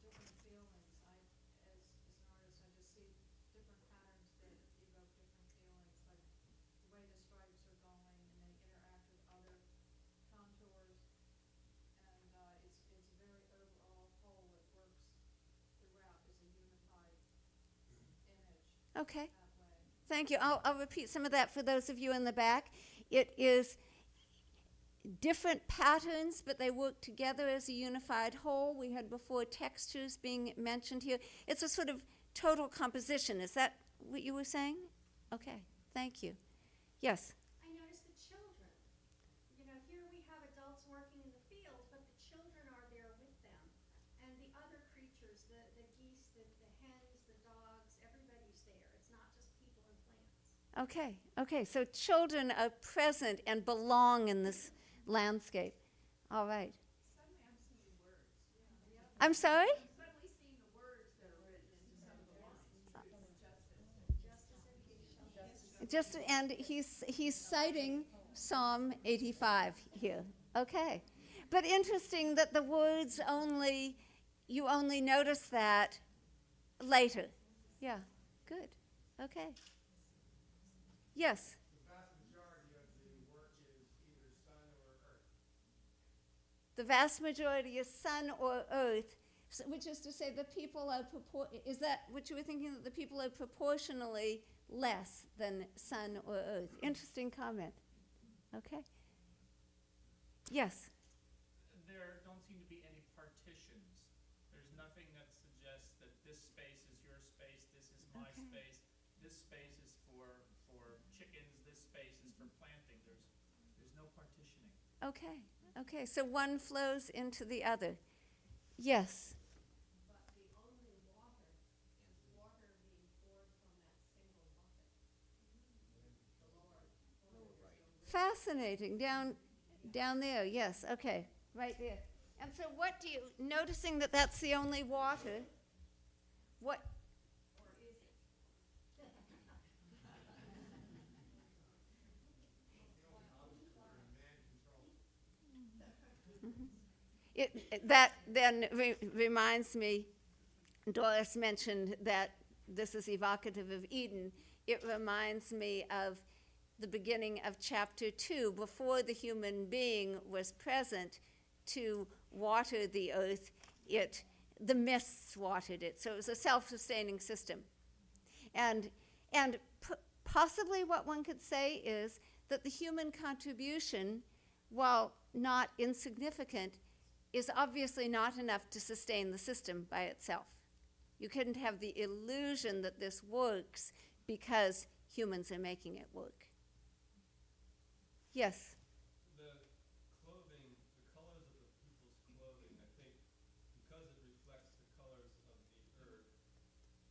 I just see different patterns that evoke different feelings, like the way the stripes are going, and they interact with other contours, and it's a very overall whole that works throughout as a unified image. Okay. That way. Thank you. I'll repeat some of that for those of you in the back. It is different patterns, but they work together as a unified whole. We had before textures being mentioned here. It's a sort of total composition. Is that what you were saying? Okay. Thank you. Yes. I noticed the children. You know, here we have adults working in the field, but the children are there with them. And the other creatures, the geese, the hens, the dogs, everybody's there. It's not just people and plants. Okay. So children are present and belong in this landscape. All right. Suddenly I'm seeing words. I'm sorry? I'm suddenly seeing the words that are written into some of the lines. And he's citing Psalm 85 here. Okay. But interesting that the words you only notice that later. Yeah. Good. Okay. Yes. The vast majority of the work is either sun or earth. The vast majority is sun or earth, which is to say the people are is that what you were thinking, that the people are proportionally less than sun or earth? Interesting comment. Okay. Yes. There don't seem to be any partitions. There's nothing that suggests that this space is your space, this is my Okay. space, this space is for chickens, this space is for planting. There's no partitioning. Okay. So one flows into the other. Yes. But the only water is water being poured from that single bucket. Fascinating. Down there. Yes. Okay. Right there. And so what do you, noticing that that's the only water, what? Or is it? That then reminds me, Doris mentioned that this is evocative of Eden. It reminds me of the beginning of chapter 2, before the human being was present to water the earth, the mists watered it. So it was a self-sustaining system. And possibly what one could say is that the human contribution, while not insignificant, is obviously not enough to sustain the system by itself. You couldn't have the illusion that this works because humans are making it work. Yes? The clothing, the colors of the people's clothing, I think, because it reflects the colors of the earth,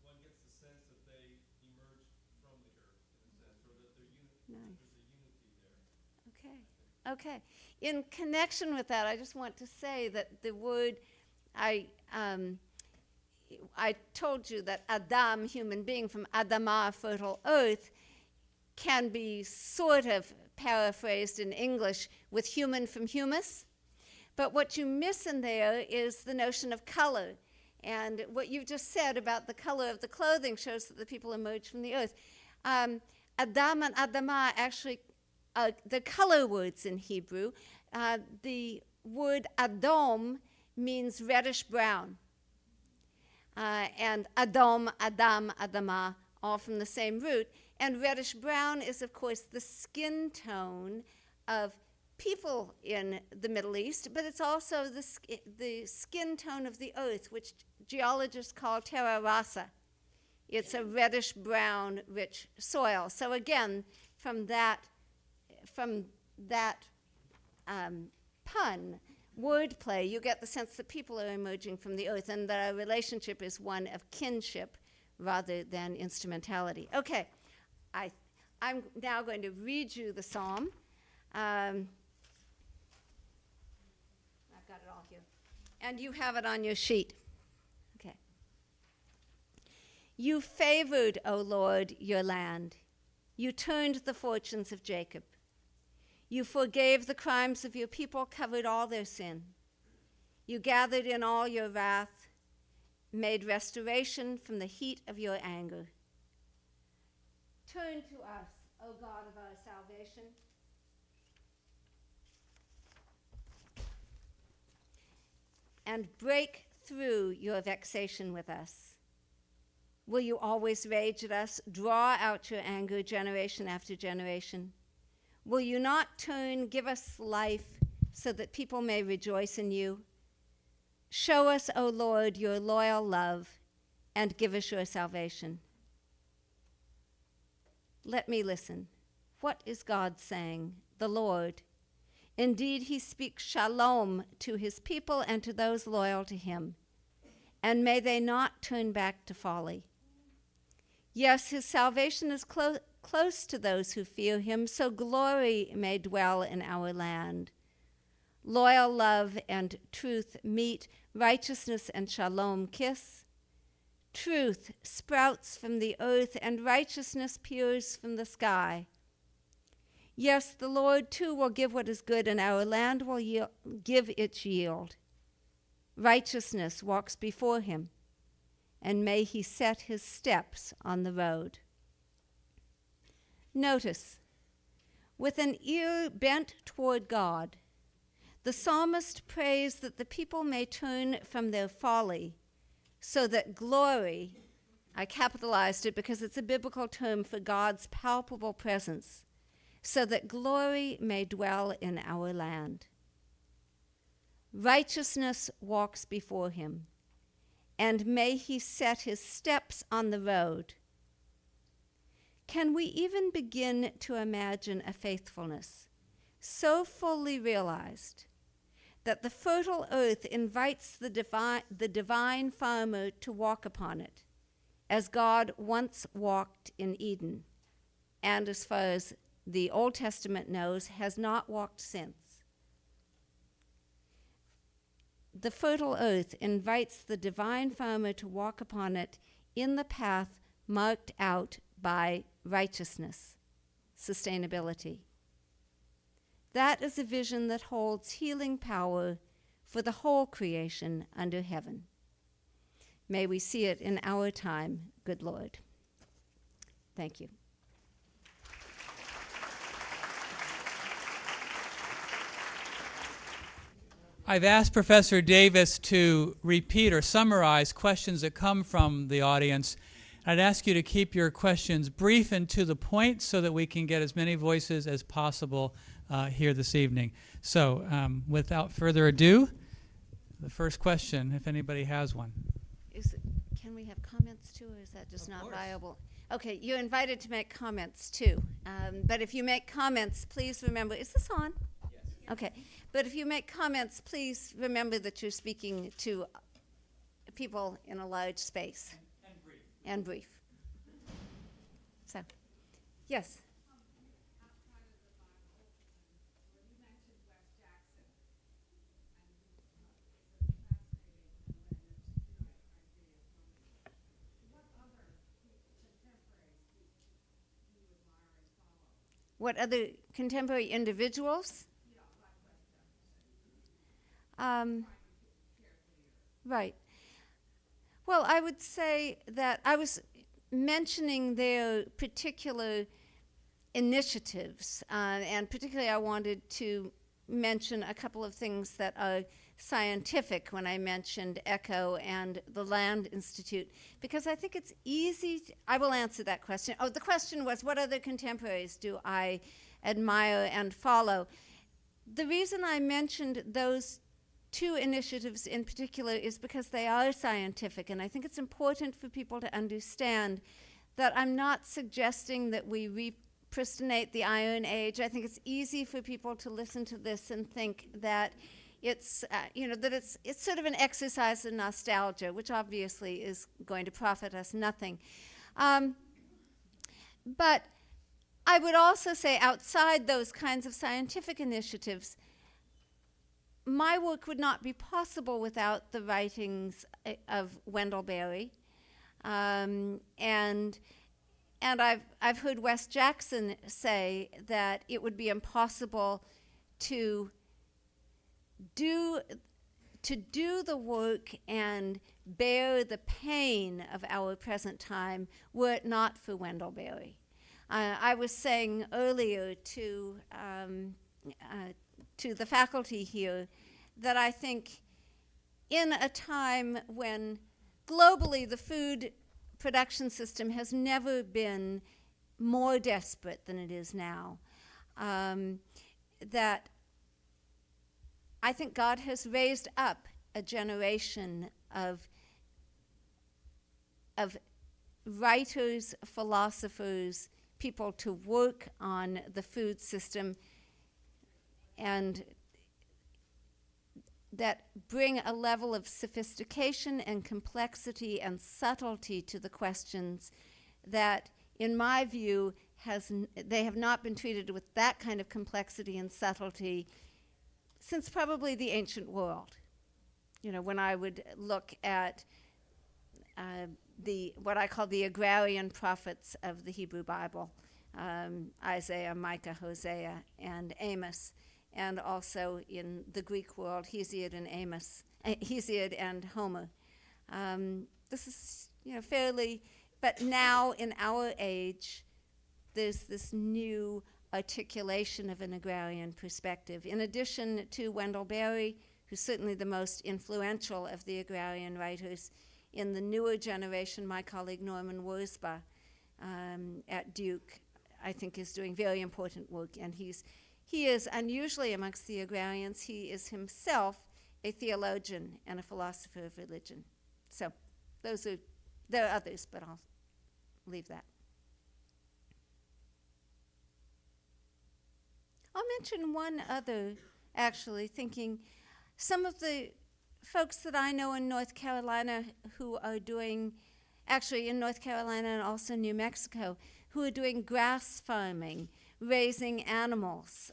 one gets the sense that they emerged from the earth, in a sense, or that they're Nice. there's a unity there. Okay. Okay. In connection with that, I just want to say that the word, I told you that Adam, human being, from Adamah, fertile earth, can be sort of paraphrased in English with human from humus. But what you miss in there is the notion of color. And what you just said about the color of the clothing shows that the people emerged from the earth. Adam and Adamah actually, the color words in Hebrew. The word Adom means reddish brown. And Adam, Adamah, all from the same root. And reddish brown is, of course, the skin tone of people in the Middle East, but it's also the skin tone of the earth, which geologists call terra rasa. It's a reddish brown, rich soil. So again, from that pun, wordplay, you get the sense that people are emerging from the earth and that our relationship is one of kinship rather than instrumentality. Okay, I'm now going to read you the psalm. I've got it all here. And you have it on your sheet. Okay. You favored, O Lord, your land. You turned the fortunes of Jacob. You forgave the crimes of your people, covered all their sin. You gathered in all your wrath, made restoration from the heat of your anger. Turn to us, O God of our salvation. And break through your vexation with us. Will you always rage at us? Draw out your anger generation after generation. Will you not turn, give us life, so that people may rejoice in you? Show us, O Lord, your loyal love, and give us your salvation. Let me listen. What is God saying? The Lord. Indeed, he speaks shalom to his people and to those loyal to him. And may they not turn back to folly. Yes, his salvation is close to those who fear him, so glory may dwell in our land. Loyal love and truth meet, righteousness and shalom kiss. Truth sprouts from the earth, and righteousness peers from the sky. Yes, the Lord too will give what is good, and our land will give its yield. Righteousness walks before him, and may he set his steps on the road. Notice, with an ear bent toward God, the psalmist prays that the people may turn from their folly so that glory, I capitalized it because it's a biblical term for God's palpable presence, so that glory may dwell in our land. Righteousness walks before him, and may he set his steps on the road. Can we even begin to imagine a faithfulness so fully realized that the fertile earth invites the divine farmer to walk upon it, as God once walked in Eden, and as far as the Old Testament knows, has not walked since? The fertile earth invites the divine farmer to walk upon it in the path marked out by righteousness, sustainability. That is a vision that holds healing power for the whole creation under heaven. May we see it in our time, good Lord. Thank you. I've asked Professor Davis to repeat or summarize questions that come from the audience. I'd ask you to keep your questions brief and to the point so that we can get as many voices as possible here this evening. So without further ado, the first question, if anybody has one. Can we have comments too, or is that just Of not course. viable? Okay, you're invited to make comments too. But if you make comments, please remember, is this on? Yes. Okay, but if you make comments, please remember that you're speaking to people in a large space And brief. and brief. So, yes. Outside of the Bible, when you mentioned West Jackson, and it's a fascinating and an idea for me. What other contemporaries do you admire and follow? What other contemporary individuals? Yeah, like West Jackson. Right. Well, I would say that I was mentioning their particular initiatives, and particularly I wanted to mention a couple of things that are scientific when I mentioned ECHO and the Land Institute, because I think it's easy. I will answer that question. Oh, the question was, what other contemporaries do I admire and follow? The reason I mentioned those two initiatives in particular is because they are scientific, and I think it's important for people to understand that I'm not suggesting that we repristinate the Iron Age. I think it's easy for people to listen to this and think that it's that it's sort of an exercise in nostalgia, which obviously is going to profit us nothing. But I would also say, outside those kinds of scientific initiatives, my work would not be possible without the writings of Wendell Berry, and I've heard West Jackson say that it would be impossible to do the work and bear the pain of our present time were it not for Wendell Berry. I was saying earlier to the faculty here that I think in a time when globally the food production system has never been more desperate than it is now, that I think God has raised up a generation of writers, philosophers, people to work on the food system and that bring a level of sophistication and complexity and subtlety to the questions that, in my view, they have not been treated with that kind of complexity and subtlety since probably the ancient world. You know, when I would look at what I call the agrarian prophets of the Hebrew Bible, Isaiah, Micah, Hosea, and Amos, and also in the Greek world, Hesiod and Homer. This is, fairly, but now in our age, there's this new articulation of an agrarian perspective. In addition to Wendell Berry, who's certainly the most influential of the agrarian writers, in the newer generation, my colleague Norman Wurzbach at Duke, I think, is doing very important work, and he is unusually amongst the agrarians. He is himself a theologian and a philosopher of religion. So there are others, but I'll leave that. I'll mention one other, actually, thinking some of the folks that I know in North Carolina who are doing, actually in North Carolina and also New Mexico, who are doing grass farming, raising animals,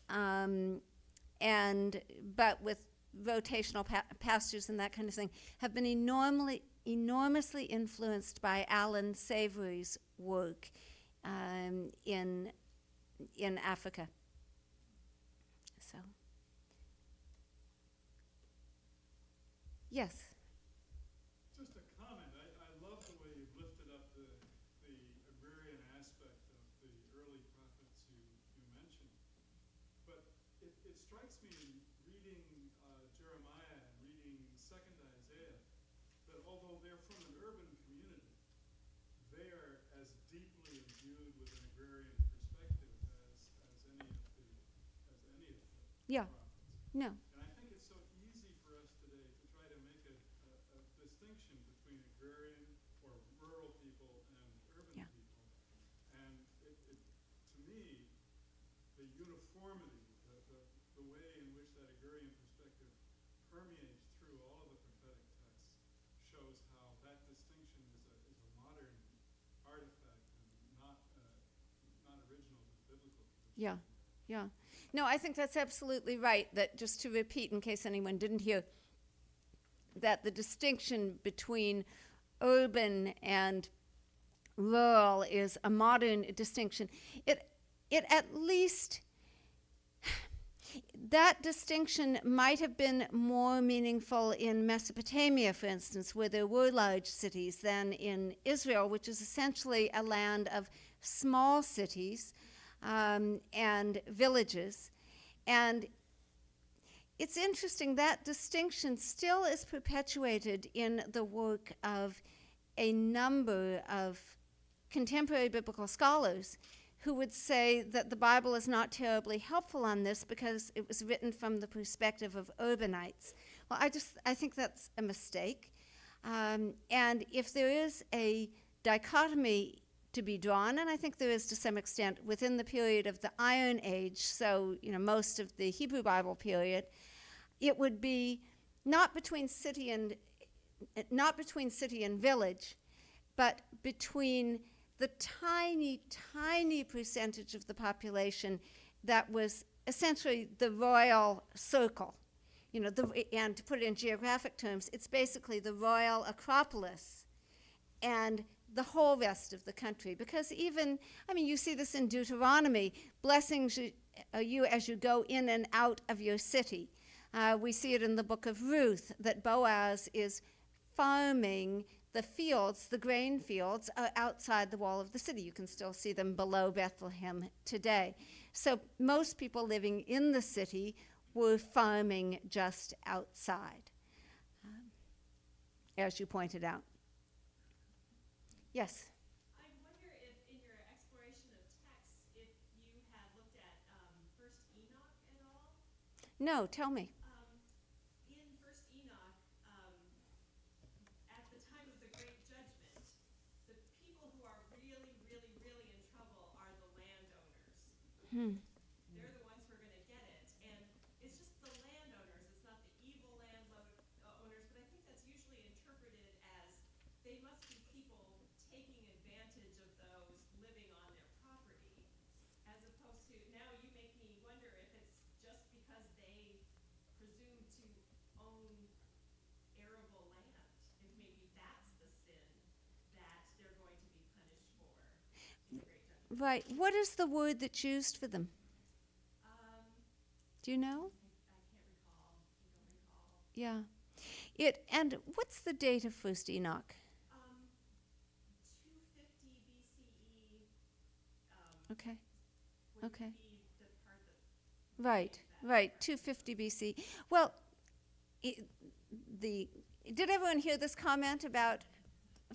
but with rotational pastures and that kind of thing, have been enormously influenced by Alan Savory's work in Africa. So, yes. Just a comment. I love the way you've lifted up the agrarian aspect of the early prophets you mentioned. But it strikes me in reading Jeremiah and reading 2nd Isaiah that although they're from an urban community, they are as deeply imbued with an agrarian perspective as any of the Yeah. prophets. No. And I think it's so easy for us today to try to make a distinction between agrarian or uniformity, the way in which that agrarian perspective permeates through all of the prophetic texts shows how that distinction is a modern artifact and not original to the biblical tradition. Yeah, yeah. No, I think that's absolutely right. That, just to repeat in case anyone didn't hear, that the distinction between urban and rural is a modern distinction. It at least, that distinction might have been more meaningful in Mesopotamia, for instance, where there were large cities, than in Israel, which is essentially a land of small cities and villages. And it's interesting, that distinction still is perpetuated in the work of a number of contemporary biblical scholars who would say that the Bible is not terribly helpful on this because it was written from the perspective of urbanites. Well, I think that's a mistake. And if there is a dichotomy to be drawn, and I think there is to some extent within the period of the Iron Age, so most of the Hebrew Bible period, it would be not between city and village, but between the tiny, tiny percentage of the population that was essentially the royal circle. And to put it in geographic terms, it's basically the royal acropolis and the whole rest of the country. Because you see this in Deuteronomy, blessings are you as you go in and out of your city. We see it in the book of Ruth, that Boaz is farming the fields, the grain fields, outside the wall of the city. You can still see them below Bethlehem today. So most people living in the city were farming just outside, as you pointed out. Yes? I wonder if in your exploration of texts, if you had looked at First Enoch at all? No, tell me. In First Enoch, at the time of the Great Judgment, the people who are really, really, really in trouble are the landowners. They're the ones who are going to get it. And it's just the landowners. It's not the evil landowners, but I think that's usually interpreted as they must be people taking advantage of those living on their property, as opposed to, now you make me wonder if it's just because they presume to own arable land, if maybe that's the sin that they're going to be punished for in the Great Judgment. Right. What is the word that's used for them? Do you know? I can't recall. I don't recall. Yeah. And what's the date of First Enoch? 250 BCE. Okay. Would Okay. be the part that Right, 250 BC. Well, did everyone hear this comment about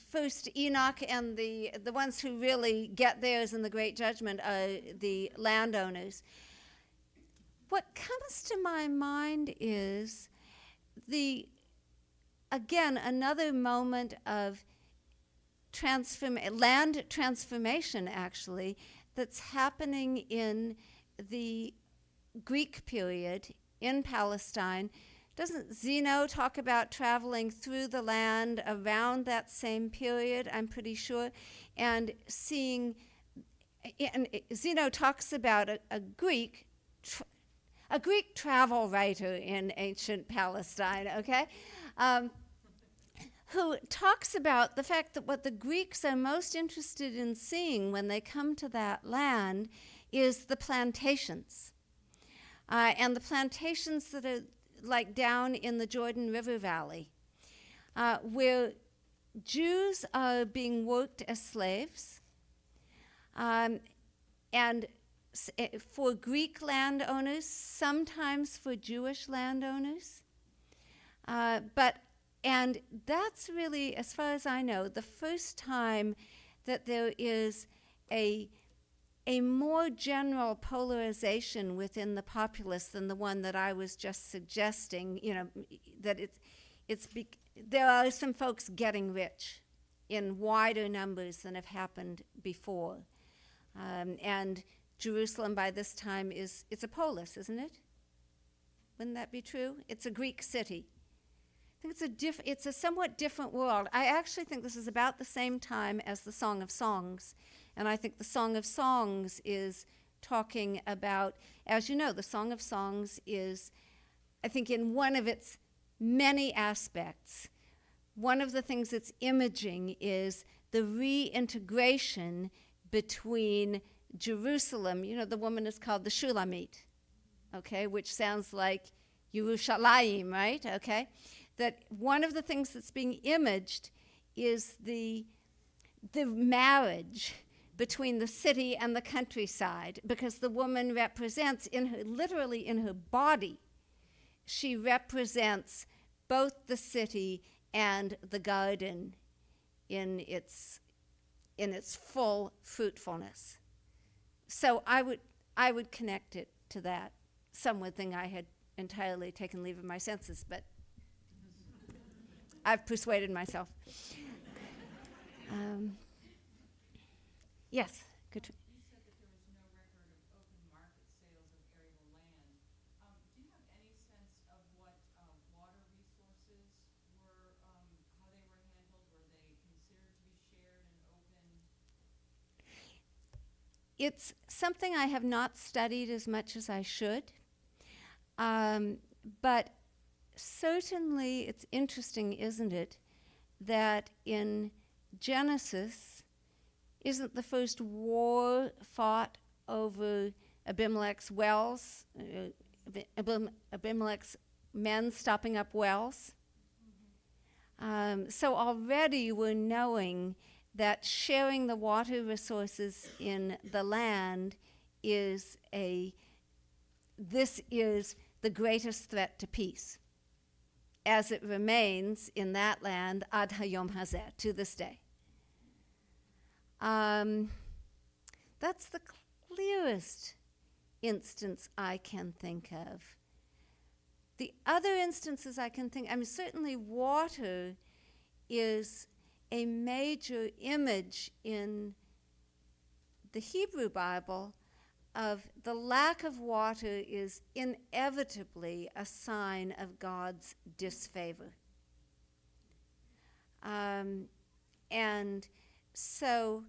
First Enoch, and the ones who really get theirs in the Great Judgment are the landowners? What comes to my mind is again, another moment of land transformation, actually, that's happening in the Greek period in Palestine. Doesn't Zeno talk about traveling through the land around that same period, I'm pretty sure, and seeing, and Zeno talks about a Greek travel writer in ancient Palestine, okay, who talks about the fact that what the Greeks are most interested in seeing when they come to that land is the plantations. And the plantations that are like down in the Jordan River Valley, where Jews are being worked as slaves, and for Greek landowners, sometimes for Jewish landowners. And that's really, as far as I know, the first time that there is a more general polarization within the populace than the one that I was just suggesting. That there are some folks getting rich in wider numbers than have happened before, and Jerusalem by this time it's a polis, isn't it? Wouldn't that be true? It's a Greek city. I think it's a somewhat different world. I actually think this is about the same time as the Song of Songs. And I think the Song of Songs is talking about, as you know, the Song of Songs is, I think, in one of its many aspects, one of the things it's imaging is the reintegration between Jerusalem. You know, the woman is called the Shulamite, okay, which sounds like Yerushalayim, right? Okay, that one of the things that's being imaged is the marriage between the city and the countryside, because the woman represents literally in her body, she represents both the city and the garden in its full fruitfulness. So I would connect it to that. Some would think I had entirely taken leave of my senses, but I've persuaded myself. Yes, Katrina. You said that there was no record of open market sales of arable land. Do you have any sense of what water resources were, how they were handled? Were they considered to be shared and open? It's something I have not studied as much as I should, but certainly it's interesting, isn't it, that in Genesis, isn't the first war fought over Abimelech's wells, Abimelech's men stopping up wells? So already we're knowing that sharing the water resources in the land is the greatest threat to peace, as it remains in that land ad hayom hazeh, to this day. That's the clearest instance I can think of. The other instances I can think, certainly water is a major image in the Hebrew Bible of the lack of water is inevitably a sign of God's disfavor. And so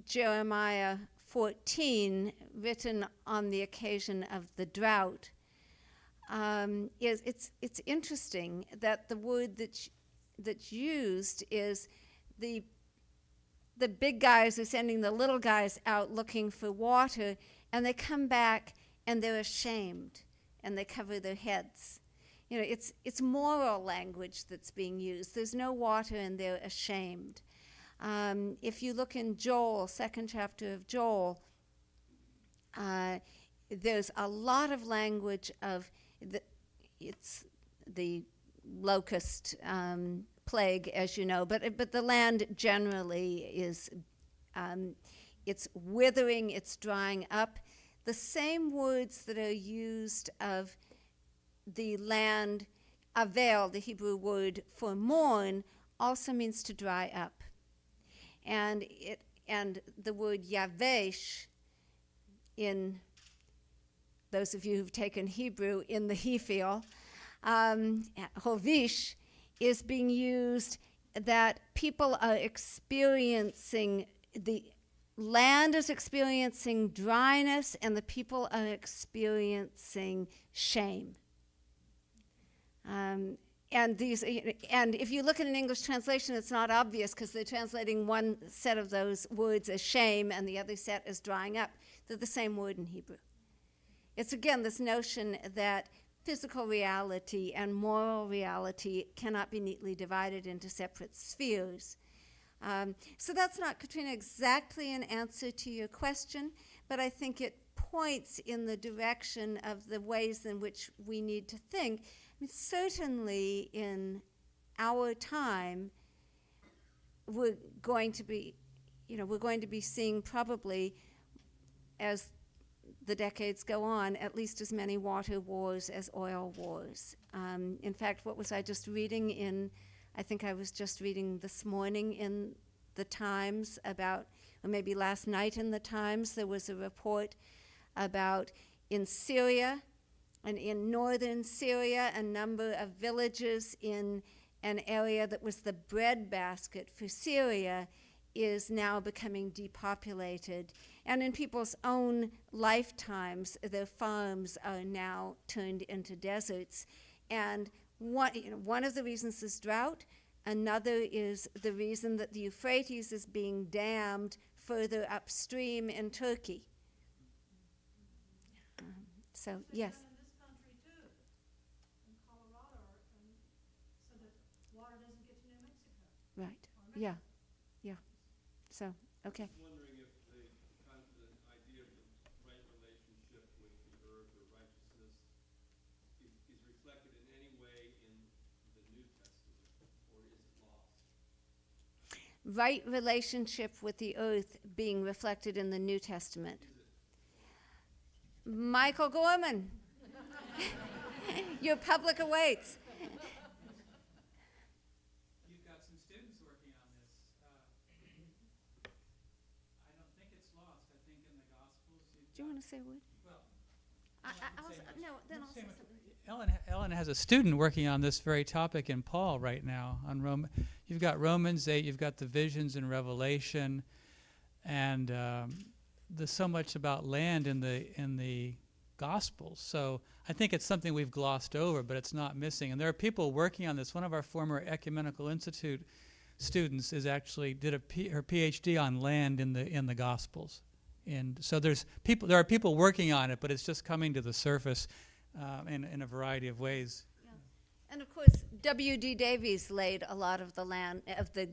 Jeremiah 14, written on the occasion of the drought, it's interesting that the word that's used is the big guys are sending the little guys out looking for water, and they come back and they're ashamed and they cover their heads. You know, it's moral language that's being used. There's no water and they're ashamed. If you look in Joel, second chapter of Joel, there's a lot of language of it's the locust plague, as you know, but the land generally is it's withering, it's drying up. The same words that are used of the land, avel, the Hebrew word for mourn, also means to dry up. And the word yavesh, in those of you who've taken Hebrew in the Hiphil, hovish, is being used that people are experiencing, the land is experiencing dryness and the people are experiencing shame. And if you look at an English translation, it's not obvious because they're translating one set of those words as shame and the other set as drying up. They're the same word in Hebrew. It's again this notion that physical reality and moral reality cannot be neatly divided into separate spheres. So that's not, Katrina, exactly an answer to your question, but I think it points in the direction of the ways in which we need to think. Certainly in our time, we're going to be seeing probably, as the decades go on, at least as many water wars as oil wars. In fact, what was I just reading I think I was just reading this morning in the Times about, or maybe last night in the Times, there was a report about in Syria, and in northern Syria, a number of villages in an area that was the breadbasket for Syria is now becoming depopulated. And in people's own lifetimes, their farms are now turned into deserts. And one of the reasons is drought. Another is the reason that the Euphrates is being dammed further upstream in Turkey. So, yes. In this country too, in Colorado, so that water doesn't get to New Mexico. Right. Yeah. Yeah. So, okay. I'm wondering if the idea of the right relationship with the earth or righteousness is reflected in any way in the New Testament, or is it lost? Right relationship with the earth being reflected in the New Testament. Michael Gorman, your public awaits. You've got some students working on this. I don't think it's lost. I think in the Gospels. Do you want to say a word? Well, I'll say something. Ellen has a student working on this very topic in Paul right now. On you've got Romans 8. You've got the visions in Revelation, and there's so much about land in the Gospels. So I think it's something we've glossed over, but it's not missing. And there are people working on this. One of our former Ecumenical Institute students did her PhD on land in the Gospels. And so there are people working on it, but it's just coming to the surface in a variety of ways. Yeah. And of course, W.D. Davies laid a lot of the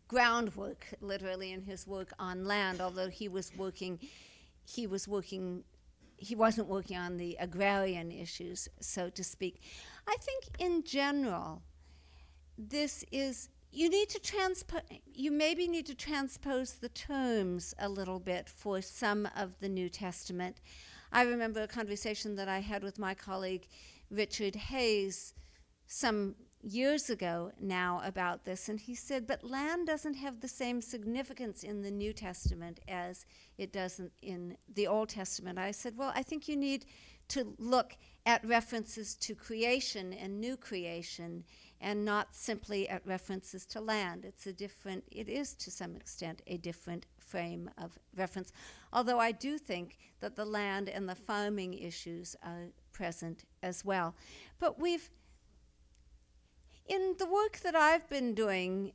groundwork, literally, in his work on land. Although he wasn't working on the agrarian issues, so to speak. I think, in general, you maybe need to transpose the terms a little bit for some of the New Testament. I remember a conversation that I had with my colleague Richard Hayes some years ago now about this, and he said, but land doesn't have the same significance in the New Testament as it does in the Old Testament. I said, well, I think you need to look at references to creation and new creation and not simply at references to land. It is to some extent a different frame of reference, although I do think that the land and the farming issues are present as well. But in the work that I've been doing,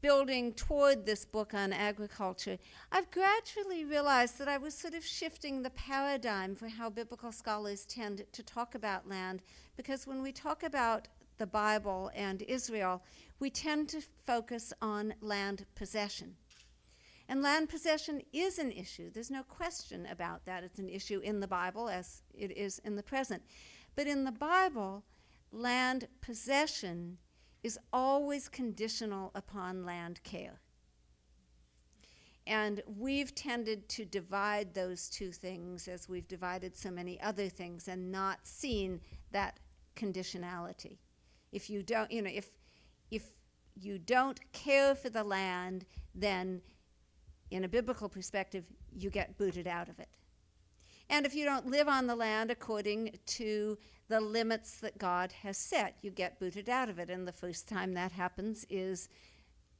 building toward this book on agriculture, I've gradually realized that I was sort of shifting the paradigm for how biblical scholars tend to talk about land, because when we talk about the Bible and Israel, we tend to focus on land possession. And land possession is an issue. There's no question about that. It's an issue in the Bible as it is in the present. But in the Bible, land possession is always conditional upon land care. And we've tended to divide those two things as we've divided so many other things and not seen that conditionality. If you don't, if you don't care for the land, then in a biblical perspective, you get booted out of it. And if you don't live on the land according to the limits that God has set, you get booted out of it. And the first time that happens is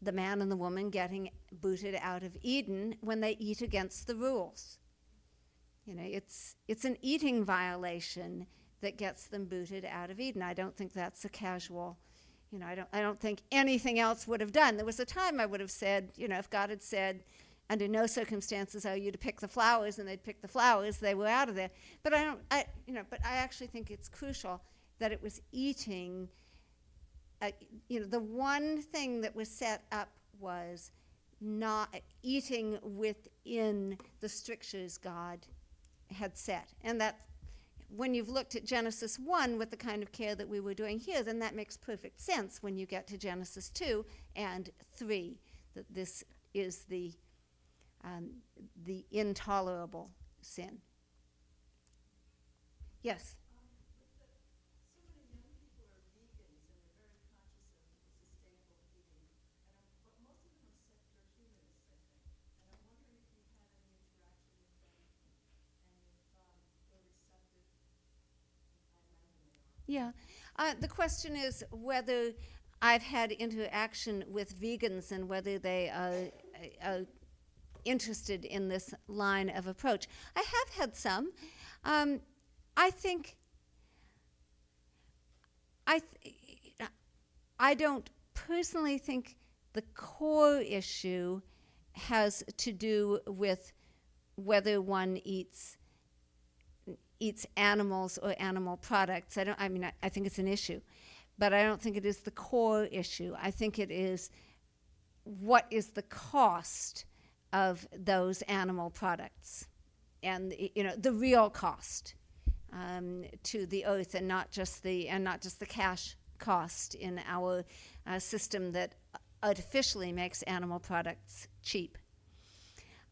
the man and the woman getting booted out of Eden when they eat against the rules. It's an eating violation that gets them booted out of Eden. I don't think that's a casual, I don't think anything else would have done. There was a time I would have said, if God had said, under no circumstances are you to pick the flowers, and they'd pick the flowers, they were out of there. But I actually think it's crucial that it was eating. The one thing that was set up was not eating within the strictures God had set, and that. When you've looked at Genesis 1 with the kind of care that we were doing here, then that makes perfect sense when you get to Genesis 2 and 3, that this is the intolerable sin. Yes? So many young people are vegans and they're very conscious of sustainable eating, but most of them are secular humanists. Yeah. The question is whether I've had interaction with vegans and whether they are interested in this line of approach. I have had some. I think I don't personally think the core issue has to do with whether one eats animals or animal products. I think it's an issue, but I don't think it is the core issue. I think it is what is the cost of those animal products, and the real cost to the earth, and not just the cash cost in our system that artificially makes animal products cheap.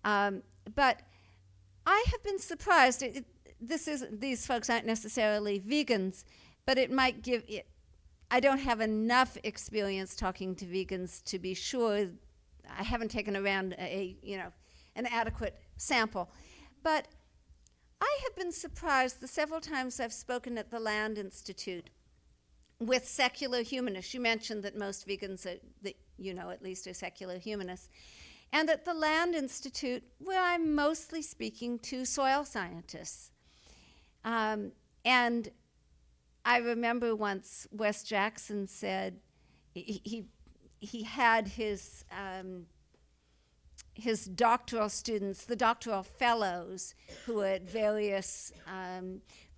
But I have been surprised. These folks aren't necessarily vegans, but it might give it. I don't have enough experience talking to vegans to be sure. I haven't taken around an adequate sample, but I have been surprised the several times I've spoken at the Land Institute with secular humanists. You mentioned that most vegans at least are secular humanists. And at the Land Institute, where I'm mostly speaking to soil scientists. And I remember once Wes Jackson said he had his doctoral students, the doctoral fellows who were at various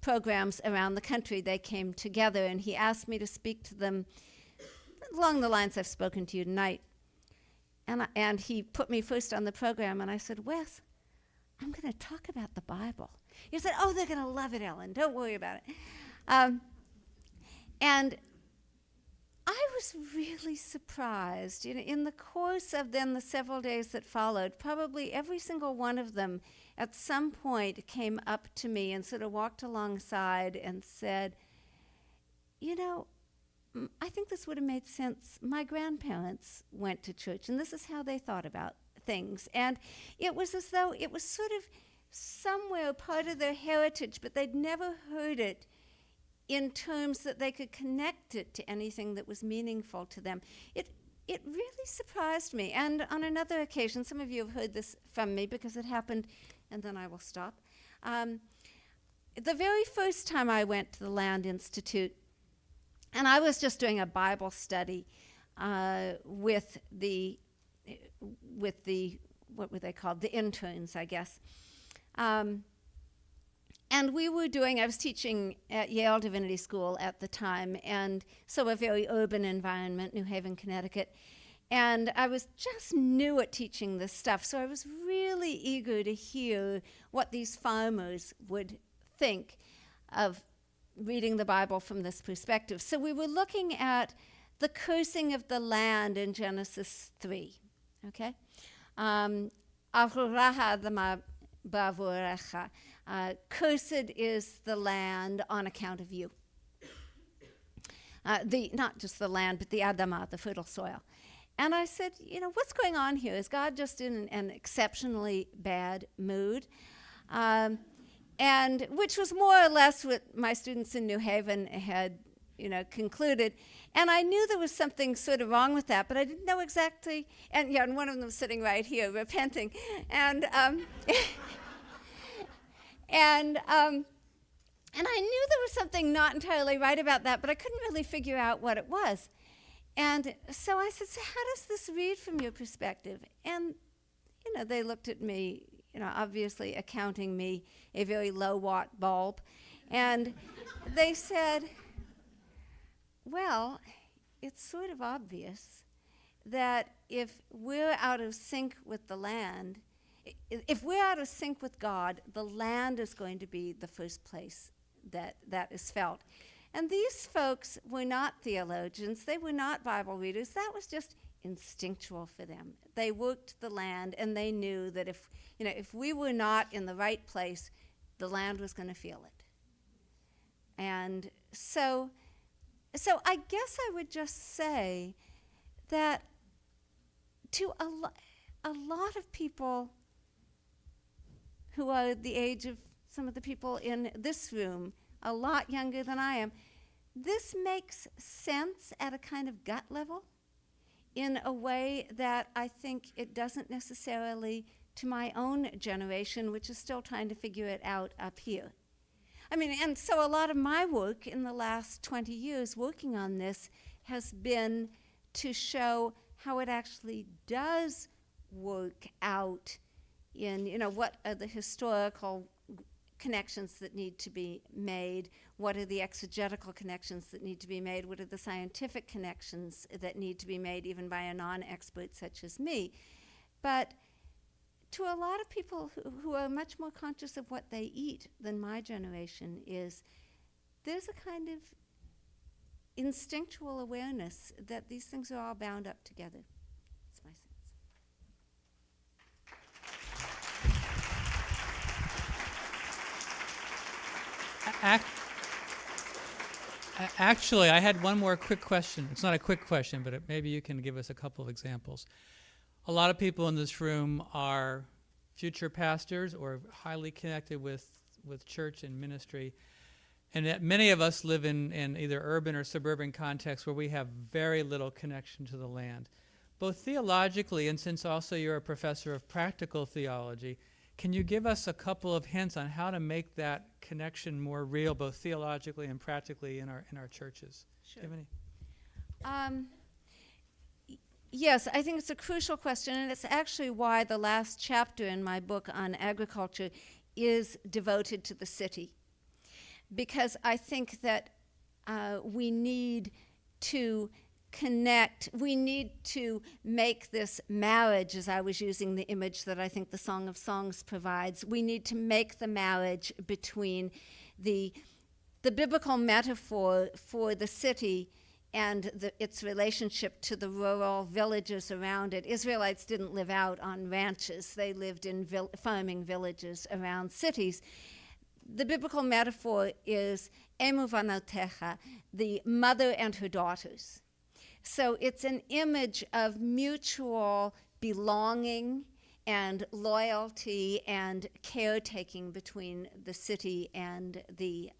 programs around the country. They came together, and he asked me to speak to them along the lines I've spoken to you tonight. And he put me first on the program, and I said, Wes, I'm going to talk about the Bible. He said, oh, they're going to love it, Ellen. Don't worry about it. And I was really surprised. In the course of then the several days that followed, probably every single one of them at some point came up to me and sort of walked alongside and said, I think this would have made sense. My grandparents went to church, and this is how they thought about things. And it was as though it was sort of somewhere part of their heritage, but they'd never heard it in terms that they could connect it to anything that was meaningful to them. It really surprised me. And on another occasion, some of you have heard this from me because it happened, and then I will stop. The very first time I went to the Land Institute, and I was just doing a Bible study with the what were they called? The interns, I guess. And I was teaching at Yale Divinity School at the time, and so a very urban environment, New Haven, Connecticut. And I was just new at teaching this stuff, so I was really eager to hear what these farmers would think of reading the Bible from this perspective. So we were looking at the cursing of the land in Genesis 3, okay? Cursed is the land on account of you. Not just the land, but the Adamah, the fertile soil. And I said, what's going on here? Is God just in an exceptionally bad mood? And which was more or less what my students in New Haven had, concluded. And I knew there was something sort of wrong with that, but I didn't know exactly. And one of them was sitting right here, repenting. And and I knew there was something not entirely right about that, but I couldn't really figure out what it was. And so I said, so how does this read from your perspective? And, they looked at me, obviously accounting me a very low-watt bulb. And they said, well, it's sort of obvious that if we're out of sync with the land, if we're out of sync with God, the land is going to be the first place that is felt. And these folks were not theologians. They were not Bible readers. That was just instinctual for them. They worked the land, and they knew that if we were not in the right place, the land was going to feel it. And so I guess I would just say that to a lot of people who are the age of some of the people in this room, a lot younger than I am, this makes sense at a kind of gut level in a way that I think it doesn't necessarily to my own generation, which is still trying to figure it out up here. I mean, and so a lot of my work in the last 20 years working on this has been to show how it actually does work out in, what are the historical connections that need to be made, what are the exegetical connections that need to be made, what are the scientific connections that need to be made even by a non-expert such as me. But to a lot of people who are much more conscious of what they eat than my generation there's a kind of instinctual awareness that these things are all bound up together. That's my sense. Actually, I had one more quick question. It's not a quick question, but maybe you can give us a couple of examples. A lot of people in this room are future pastors or highly connected with church and ministry, and that many of us live in either urban or suburban contexts where we have very little connection to the land. Both theologically, and since also you're a professor of practical theology, can you give us a couple of hints on how to make that connection more real, both theologically and practically in our churches? Sure. Do you have any? Yes, I think it's a crucial question, and it's actually why the last chapter in my book on agriculture is devoted to the city. Because I think that we need to connect, we need to make this marriage, as I was using the image that I think the Song of Songs provides, we need to make the marriage between the biblical metaphor for the city and its relationship to the rural villages around it. Israelites didn't live out on ranches. They lived in farming villages around cities. The biblical metaphor is Emu vanotecha, the mother and her daughters. So it's an image of mutual belonging and loyalty and caretaking between the city and the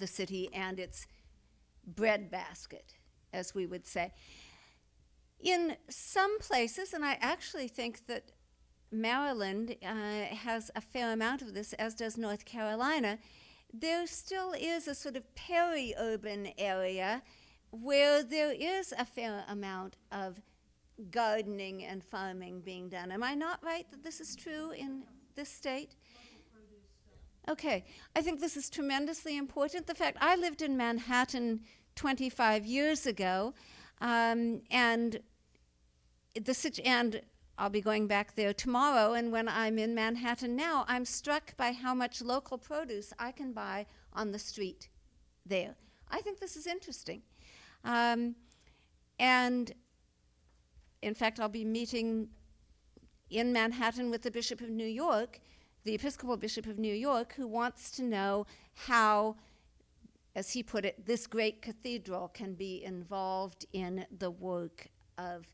city and its breadbasket, as we would say. In some places, and I actually think that Maryland has a fair amount of this, as does North Carolina, there still is a sort of peri-urban area where there is a fair amount of gardening and farming being done. Am I not right that this is true in this state? Okay, I think this is tremendously important. The fact I lived in Manhattan 25 years ago, and I'll be going back there tomorrow, and when I'm in Manhattan now, I'm struck by how much local produce I can buy on the street there. I think this is interesting. And in fact, I'll be meeting in Manhattan with the Bishop of New York, the Episcopal Bishop of New York, who wants to know how, as he put it, this great cathedral can be involved in the work of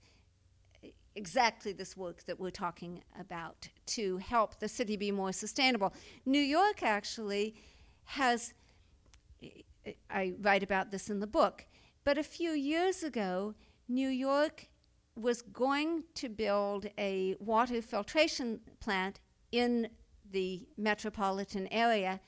exactly this work that we're talking about to help the city be more sustainable. New York actually has, I write about this in the book, but a few years ago, New York was going to build a water filtration plant in the metropolitan area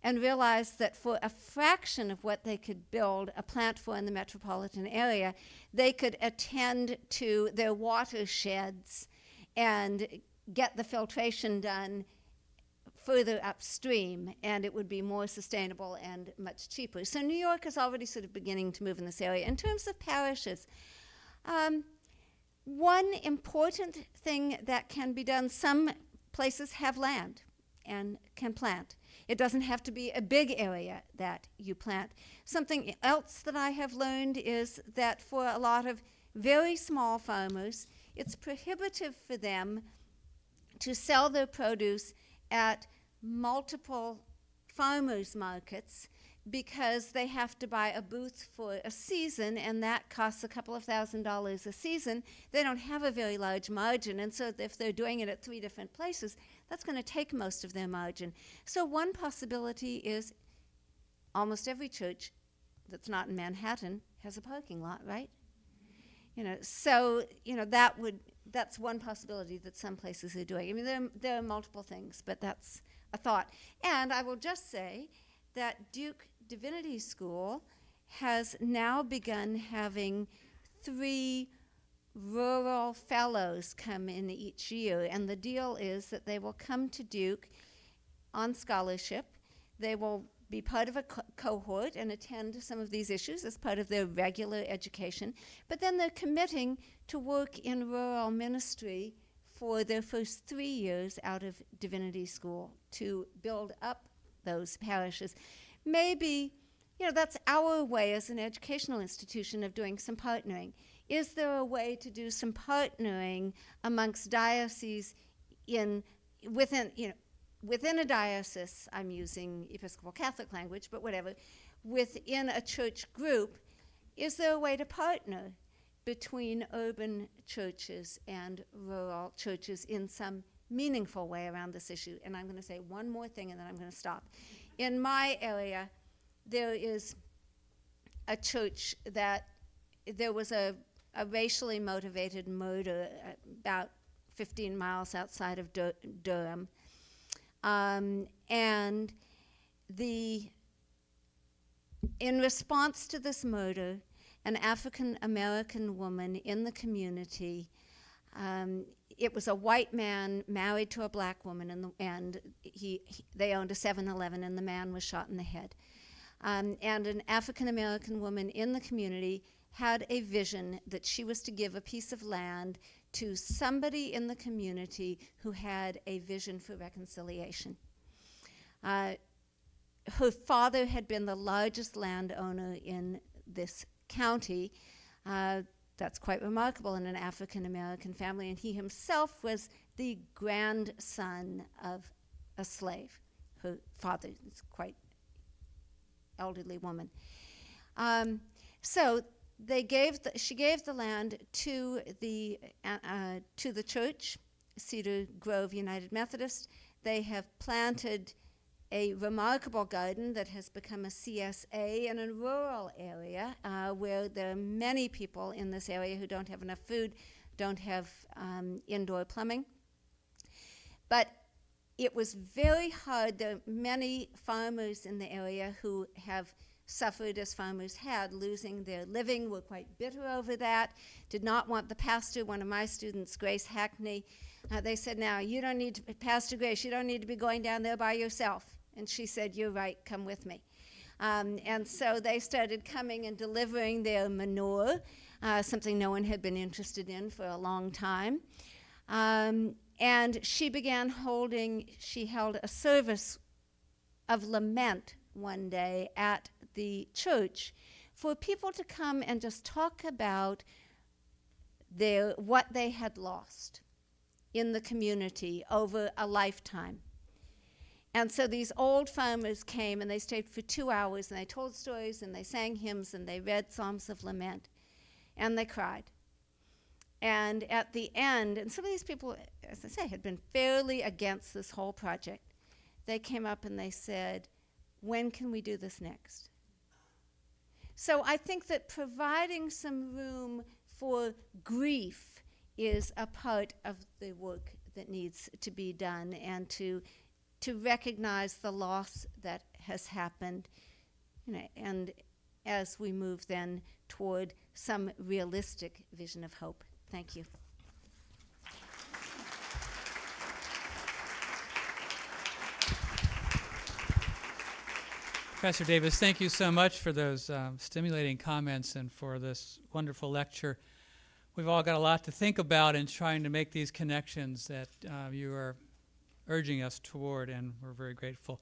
and realized that for a fraction of what they could build a plant for in the metropolitan area, they could attend to their watersheds and get the filtration done further upstream, and it would be more sustainable and much cheaper. So New York is already sort of beginning to move in this area. In terms of parishes, one important thing that can be done, some places have land and can plant. It doesn't have to be a big area that you plant. Something else that I have learned is that for a lot of very small farmers, it's prohibitive for them to sell their produce at multiple farmers markets because they have to buy a booth for a season, and that costs a couple of $1,000s a season. They don't have a very large margin, and so if they're doing it at 3 different places, that's going to take most of their margin. So one possibility is almost every church that's not in Manhattan has a parking lot, right? So that's one possibility that some places are doing. I mean, there are multiple things, but that's a thought. And I will just say that Duke Divinity School has now begun having 3 rural fellows come in each year, and the deal is that they will come to Duke on scholarship. They will be part of a cohort and attend some of these issues as part of their regular education, but then they're committing to work in rural ministry for their first 3 years out of Divinity School to build up those parishes. Maybe, that's our way as an educational institution of doing some partnering. Is there a way to do some partnering amongst dioceses within a diocese, I'm using Episcopal Catholic language, but whatever, within a church group, is there a way to partner between urban churches and rural churches in some meaningful way around this issue? And I'm going to say one more thing and then I'm going to stop. In my area, there is a church that there was a racially motivated murder about 15 miles outside of Durham. And in response to this murder, an African-American woman in the community, it was a white man married to a black woman, and they owned a 7-Eleven, and the man was shot in the head. And an African-American woman in the community had a vision that she was to give a piece of land to somebody in the community who had a vision for reconciliation. Her father had been the largest landowner in this county. That's quite remarkable in an African-American family, and he himself was the grandson of a slave. Her father is quite elderly woman. So she gave the land to the church, Cedar Grove United Methodist. They have planted a remarkable garden that has become a CSA in a rural area where there are many people in this area who don't have enough food, don't have indoor plumbing. But it was very hard. There are many farmers in the area who have suffered as farmers had, losing their living, were quite bitter over that, did not want the pastor, one of my students, Grace Hackney, they said, now, you don't need to, Pastor Grace, you don't need to be going down there by yourself. And she said, you're right, come with me. And so they started coming and delivering their manure, something no one had been interested in for a long time. And she held a service of lament one day at the church for people to come and just talk about what they had lost in the community over a lifetime. And so these old farmers came and they stayed for 2 hours and they told stories and they sang hymns and they read Psalms of Lament and they cried. And at the end, and some of these people, as I say, had been fairly against this whole project, they came up and they said, when can we do this next? So I think that providing some room for grief is a part of the work that needs to be done, and to recognize the loss that has happened, and as we move then toward some realistic vision of hope. Thank you. Professor Davis, thank you so much for those stimulating comments and for this wonderful lecture. We've all got a lot to think about in trying to make these connections that you are urging us toward, and we're very grateful.